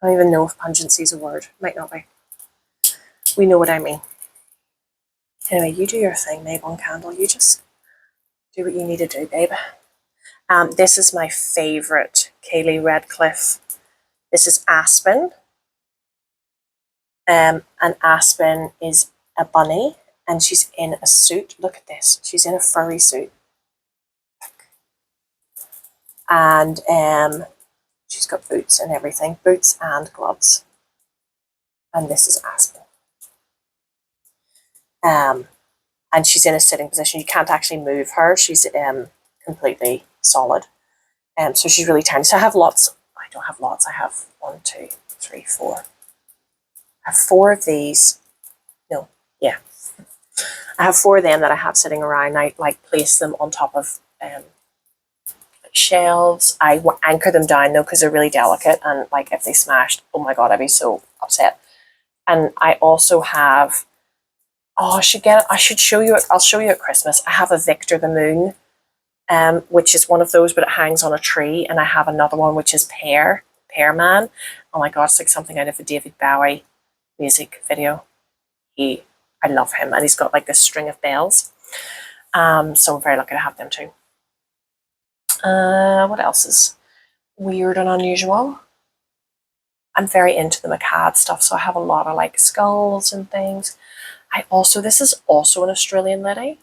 I don't even know if pungency is a word. Might not be. We know what I mean. Anyway, you do your thing, Mabel and Candle. You just do what you need to do, babe. This is my favourite Kaylee Redcliffe. This is Aspen. And Aspen is a bunny, and she's in a suit. Look at this. She's in a furry suit. And she's got boots and everything. Boots and gloves. And this is Aspen. And she's in a sitting position. You can't actually move her. She's completely solid. So she's really tiny. So I have lots. I don't have lots. I have 1, 2, 3, 4. I have 4 of these. No, yeah. I have 4 of them that I have sitting around. I like place them on top of shelves. I anchor them down though because they're really delicate, and like if they smashed, oh my God, I'd be so upset. And I also have, oh, I should show you it. I'll show you at Christmas. I have a Victor the Moon, which is one of those, but it hangs on a tree. And I have another one, which is Pear Man. Oh my God, it's like something out of a David Bowie music video. I love him, and he's got like this string of bells. So I'm very lucky to have them too. What else is weird and unusual? I'm very into the macabre stuff, so I have a lot of like skulls and things. This is also an Australian lady.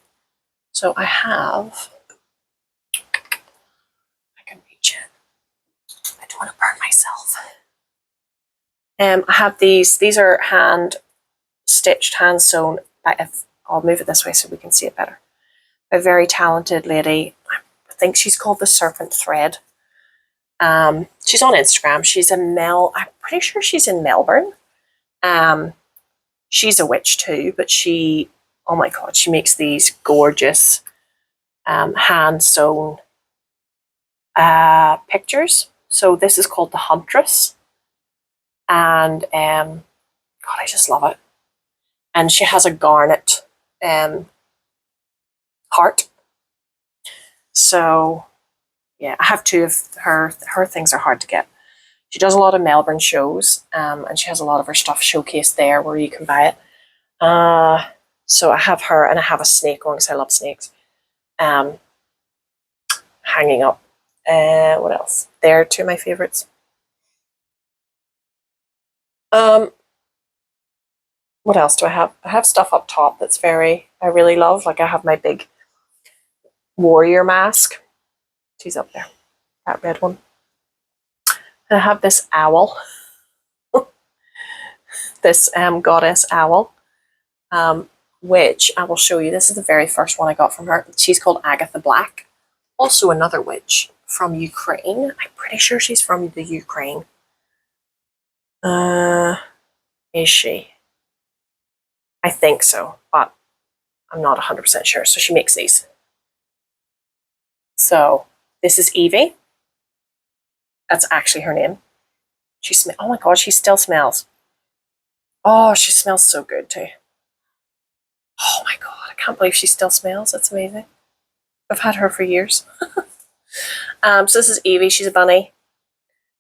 So I have, I can reach it. I don't want to burn myself. I have these are hand stitched, hand sewn. I'll move it this way so we can see it better. A very talented lady. I think she's called the Serpent Thread. She's on Instagram. I'm pretty sure she's in Melbourne. She's a witch too, but oh my God, she makes these gorgeous hand sewn pictures. So this is called the Huntress, and God, I just love it. And she has a garnet heart. So yeah, I have 2 of her. Her things are hard to get. She does a lot of Melbourne shows, and she has a lot of her stuff showcased there where you can buy it. So I have her, and I have a snake one because I love snakes. Hanging up. What else? They're 2 of my favorites. What else do I have? I have stuff up top that's I really love. Like I have my big warrior mask. She's up there, that red one. And I have this owl, this goddess owl, which I will show you. This is the very first one I got from her. She's called Agatha Black. Also another witch from Ukraine. I'm pretty sure she's from the Ukraine. Is she? I think so, but I'm not 100% sure. So she makes these. So this is Evie. That's actually her name. Oh my god, she still smells. Oh, she smells so good too. Oh my god, I can't believe she still smells. That's amazing. I've had her for years. So this is Evie. She's a bunny,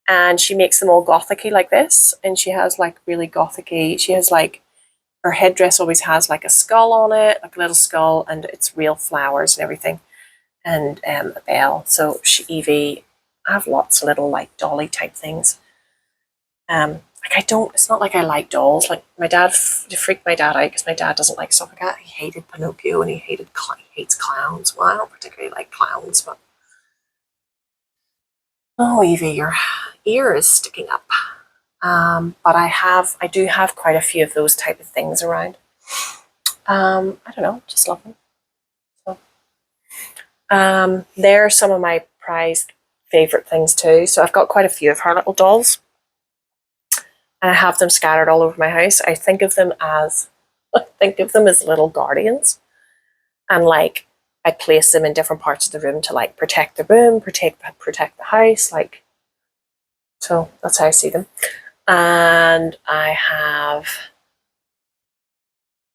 and she makes them all gothicy like this. And she has like really gothicy. She has like her headdress always has like a skull on it, like a little skull, and it's real flowers and everything, and a bell. So Evie, I have lots of little like dolly type things. Like I don't. It's not like I like dolls. Like my dad, it freaked my dad out because my dad doesn't like stuff like that. He hated Pinocchio and he hates clowns. Well, I don't particularly like clowns, but oh, Evie, your ear is sticking up. But I do have quite a few of those type of things around. I don't know, just love them. So, they're some of my prized favorite things too. So I've got quite a few of her little dolls, and I have them scattered all over my house. I think of them as little guardians, and like I place them in different parts of the room to like protect the room, protect the house, like. So that's how I see them. And I have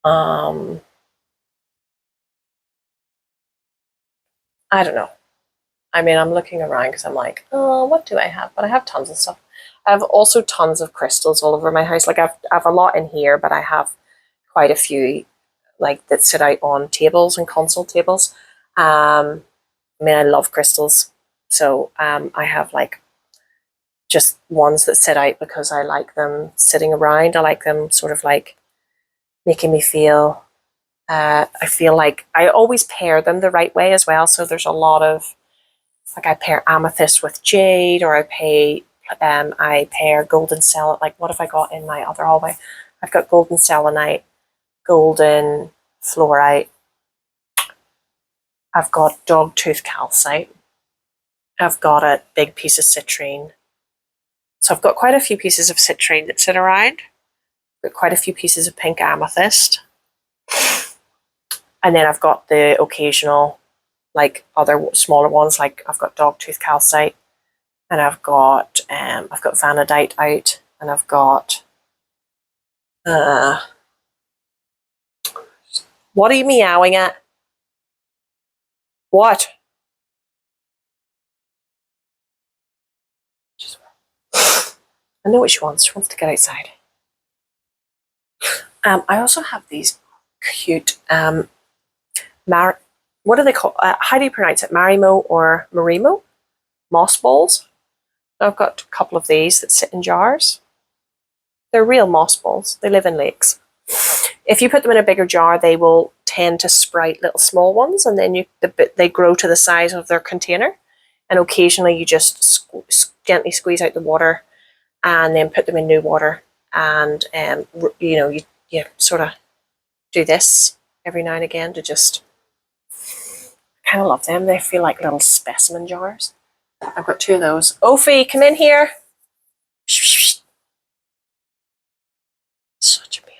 I don't know. I mean, I'm looking around because I'm like, oh, what do I have? But I have tons of stuff. I have also tons of crystals all over my house. Like I have a lot in here, but I have quite a few like that sit out on tables and console tables. I mean, I love crystals. So I have like just ones that sit out because I like them sitting around. I like them sort of like making me feel, I feel like I always pair them the right way as well. So there's a lot of, like I pair amethyst with jade, or I pair golden selenite. Like what have I got in my other hallway? I've got golden selenite, golden fluorite. I've got dogtooth calcite. I've got a big piece of citrine. So I've got quite a few pieces of citrine that sit around. I've got quite a few pieces of pink amethyst. And then I've got the occasional, like other smaller ones, like I've got dogtooth calcite, and I've got vanadite out, and I've got what are you meowing at? What? I know what she wants. She wants to get outside. I also have these cute what do they call? How do you pronounce it? Marimo or Marimo? Moss balls. I've got a couple of these that sit in jars. They're real moss balls. They live in lakes. If you put them in a bigger jar, they will tend to sprout little small ones, and then they grow to the size of their container. And occasionally, you just gently squeeze out the water, and then put them in new water. And you sort of do this every now and again to just kind of love them. They feel like little specimen jars. I've got two of those. Ophi, come in here. Such a pain.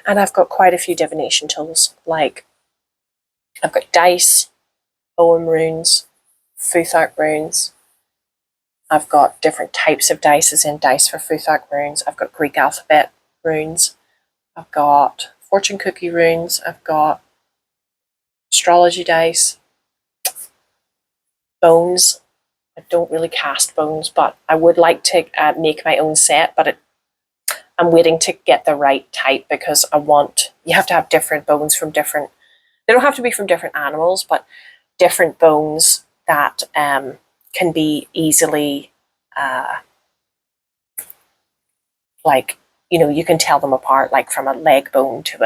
And I've got quite a few divination tools. Like I've got dice, Ogham runes, Futhark runes. I've got different types of dice, as in dice for Futhark runes. I've got Greek alphabet runes. I've got fortune cookie runes. I've got astrology dice. Bones. I don't really cast bones, but I would like to make my own set, but I'm waiting to get the right type, because you have to have different bones from different, they don't have to be from different animals, but different bones that can be easily, like, you can tell them apart, like from a leg bone to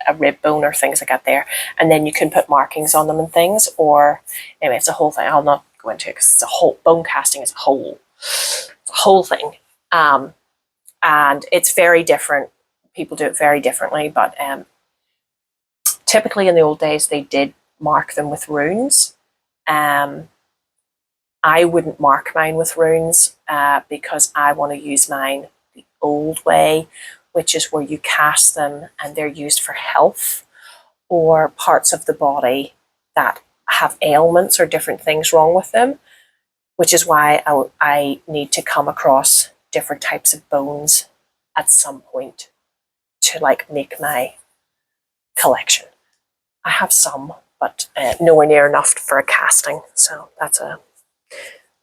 a rib bone or things like that there, and then you can put markings on them and things. Or anyway, it's a whole thing. I'll not go into it because it's a whole bone casting is a whole thing, and it's very different. People do it very differently, but typically in the old days they did mark them with runes. I wouldn't mark mine with runes because I want to use mine the old way, which is where you cast them and they're used for health or parts of the body that have ailments or different things wrong with them, which is why I need to come across different types of bones at some point to like make my collection. I have some, but nowhere near enough for a casting. So that's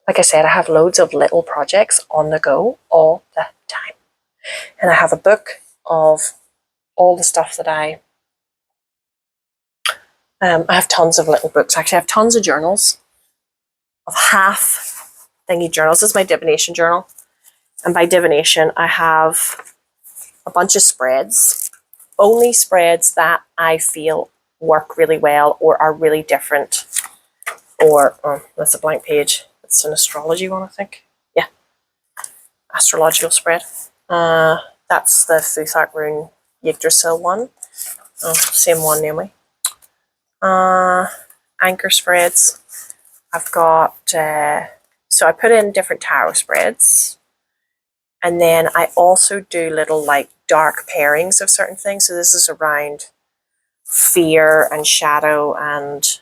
like I said, I have loads of little projects on the go all the time. And I have a book of all the stuff that I have tons of little books. Actually, I have tons of journals of half thingy journals. This is my divination journal. And by divination, I have a bunch of spreads, only spreads that I feel work really well or are really different. Or, oh, that's a blank page. It's an astrology one, I think. Yeah. Astrological spread. That's the Futhart Rune Yggdrasil one. Oh, same one nearly. Anchor spreads. I've got, so I put in different tarot spreads. And then I also do little like dark pairings of certain things. So this is around fear and shadow and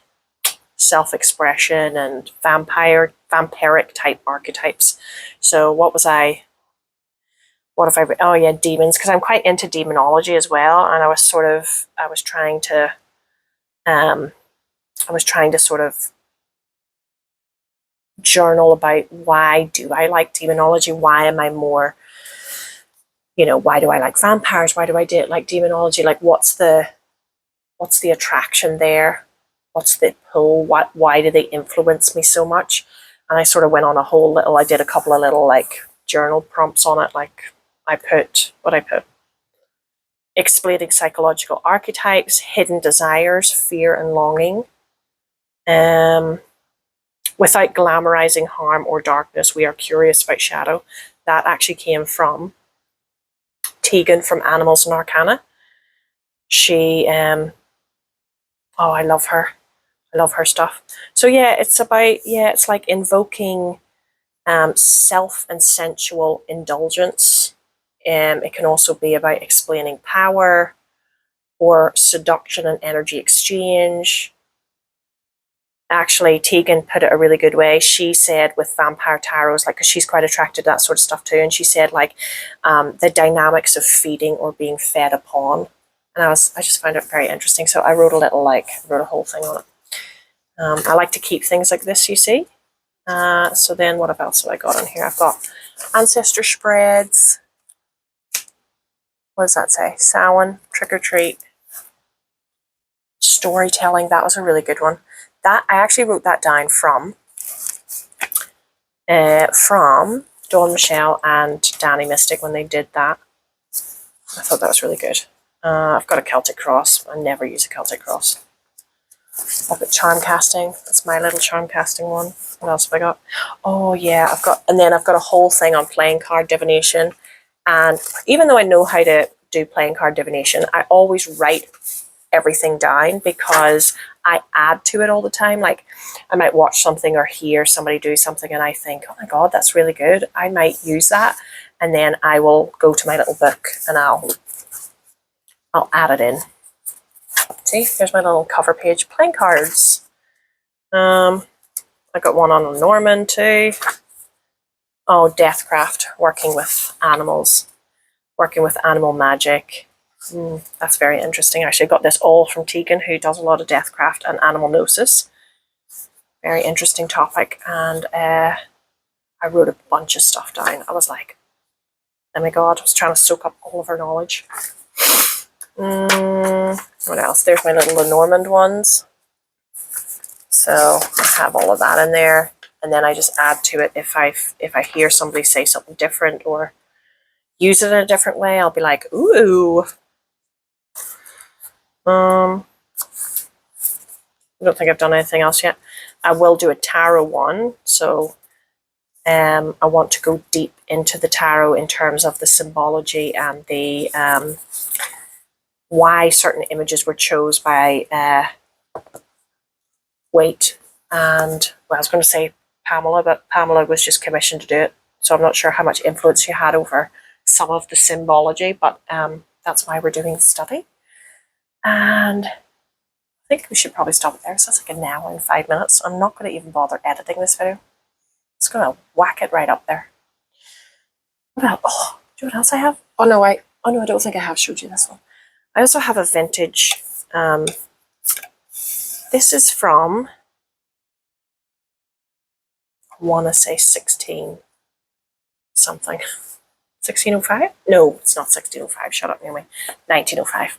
self-expression and vampiric type archetypes. So what have I oh yeah, demons, because I'm quite into demonology as well, and I was trying to sort of journal about why do I like demonology, why am I more, why do I like vampires, why do I like demonology, like what's the attraction there, what's the pull, why do they influence me so much? And I sort of went on I did a couple of little like journal prompts on it, like I put explaining psychological archetypes, hidden desires, fear and longing. Without glamorizing harm or darkness, we are curious about shadow. That actually came from Tegan from Animals and Arcana. She, I love her. I love her stuff. So yeah, it's like invoking self and sensual indulgence. It can also be about explaining power or seduction and energy exchange. Actually, Tegan put it a really good way. She said with vampire tarots, like, because she's quite attracted to that sort of stuff too, and she said like the dynamics of feeding or being fed upon. And I just found it very interesting. So I wrote a whole thing on it. I like to keep things like this, you see. So then what else have I got on here? I've got ancestor spreads. What does that say? Samhain, trick or treat, storytelling. That was a really good one. That I actually wrote that down from Dawn Michelle and Danny Mystic when they did that. I thought that was really good. I've got a Celtic cross. I never use a Celtic cross. I've got charm casting. That's my little charm casting one. What else have I got? Oh yeah, I've got a whole thing on playing card divination. And even though I know how to do playing card divination, I always write everything down because I add to it all the time. Like I might watch something or hear somebody do something and I think, oh my God, that's really good. I might use that. And then I will go to my little book and I'll add it in. See, there's my little cover page, playing cards. I got one on a Norman too. Oh, Deathcraft, working with animals, working with animal magic. That's very interesting. Actually, I got this all from Tegan, who does a lot of Deathcraft and animal gnosis. Very interesting topic. And I wrote a bunch of stuff down. I was like, oh my God, I was trying to soak up all of her knowledge. What else? There's my little Lenormand ones. So I have all of that in there. And then I just add to it if I hear somebody say something different or use it in a different way, I'll be like, ooh. I don't think I've done anything else yet. I will do a tarot one, so I want to go deep into the tarot in terms of the symbology and the why certain images were chose by Wait and, well, I was going to say Pamela, but Pamela was just commissioned to do it, so I'm not sure how much influence she had over some of the symbology, but that's why we're doing the study. And I think we should probably stop it there. So it's like an hour and 5 minutes. I'm not going to even bother editing this video. It's going to whack it right up there. What else? Oh, do you know what else I have? Oh no, I don't think I have showed you this one. I also have a vintage. This is from, I want to say 16 something. 1605? No, it's not 1605. Shut up, anyway. 1905.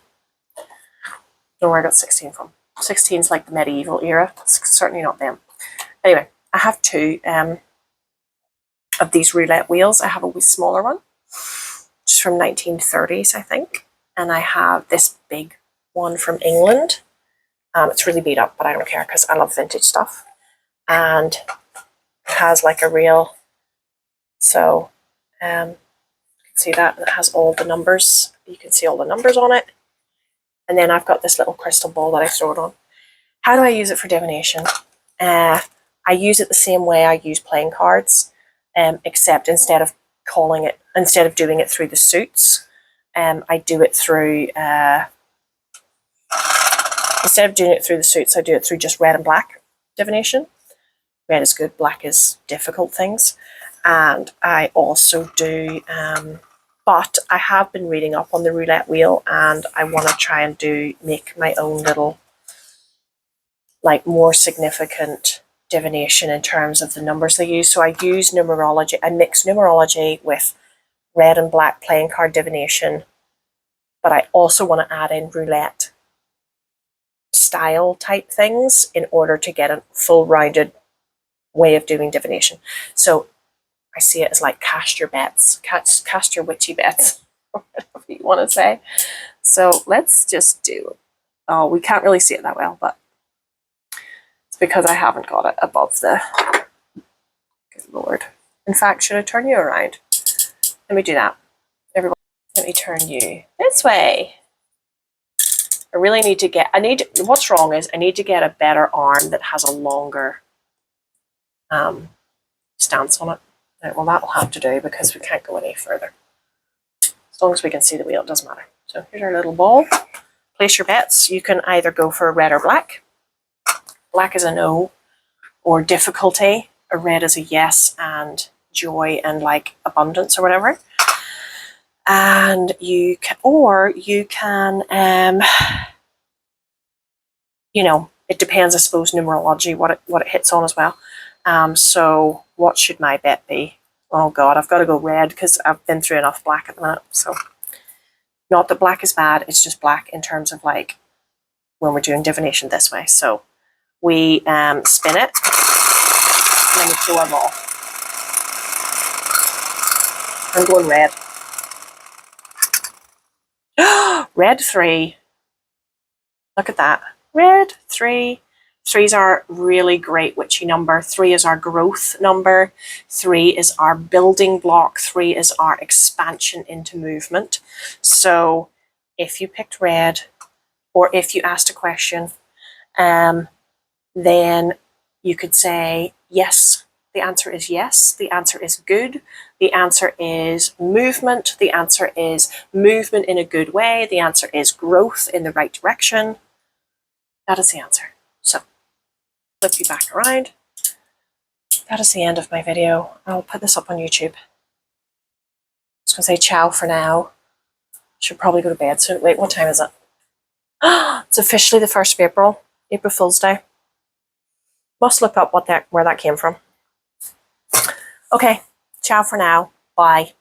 Don't know where I got 16 from. 16 is like the medieval era. It's certainly not them. Anyway, I have two of these roulette wheels. I have a wee smaller one, which is from 1930s, I think. And I have this big one from England. It's really beat up, but I don't care because I love vintage stuff. And it has like a real, so you can see that it has all the numbers. You can see all the numbers on it. And then I've got this little crystal ball that I throw it on. How do I use it for divination? I use it the same way I use playing cards, except instead of doing it through the suits, I do it through, instead of doing it through the suits, I do it through just red and black divination. Red is good, black is difficult things. And I also do, but I have been reading up on the roulette wheel and I want to try and make my own little, like, more significant divination in terms of the numbers they use. So I use numerology. I mix numerology with red and black playing card divination, but I also want to add in roulette style type things in order to get a full rounded way of doing divination. So I see it as like cast your bets, cast your witchy bets, whatever you want to say. So let's just do, oh, we can't really see it that well, but it's because I haven't got it above the, good Lord. In fact, should I turn you around? Let me do that. Everybody, let me turn you this way. I really need to get, what's wrong is I need to get a better arm that has a longer stance on it. Right, well, that'll have to do because we can't go any further. As long as we can see the wheel, it doesn't matter. So here's our little ball. Place your bets. You can either go for red or black. Black is a no or difficulty. A red is a yes and joy and like abundance or whatever. And you can, you know, it depends, I suppose, numerology, what it hits on as well. So what should my bet be? Oh God, I've got to go red because I've been through enough black at the minute. So not that black is bad, it's just black in terms of like when we're doing divination this way. So we spin it and then we throw our ball. I'm going red. Red 3. Look at that. Red 3. 3's our really great witchy number. 3 is our growth number. 3 is our building block. 3 is our expansion into movement. So if you picked red, or if you asked a question, then you could say, yes, the answer is yes. The answer is good. The answer is movement. The answer is movement in a good way. The answer is growth in the right direction. That is the answer. So flip you back around. That is the end of my video. I'll put this up on YouTube. I was going to say ciao for now. Should probably go to bed soon. Wait, what time is it? It's officially the 1st of April. April Fool's Day. Must look up where that came from. Okay, ciao for now. Bye.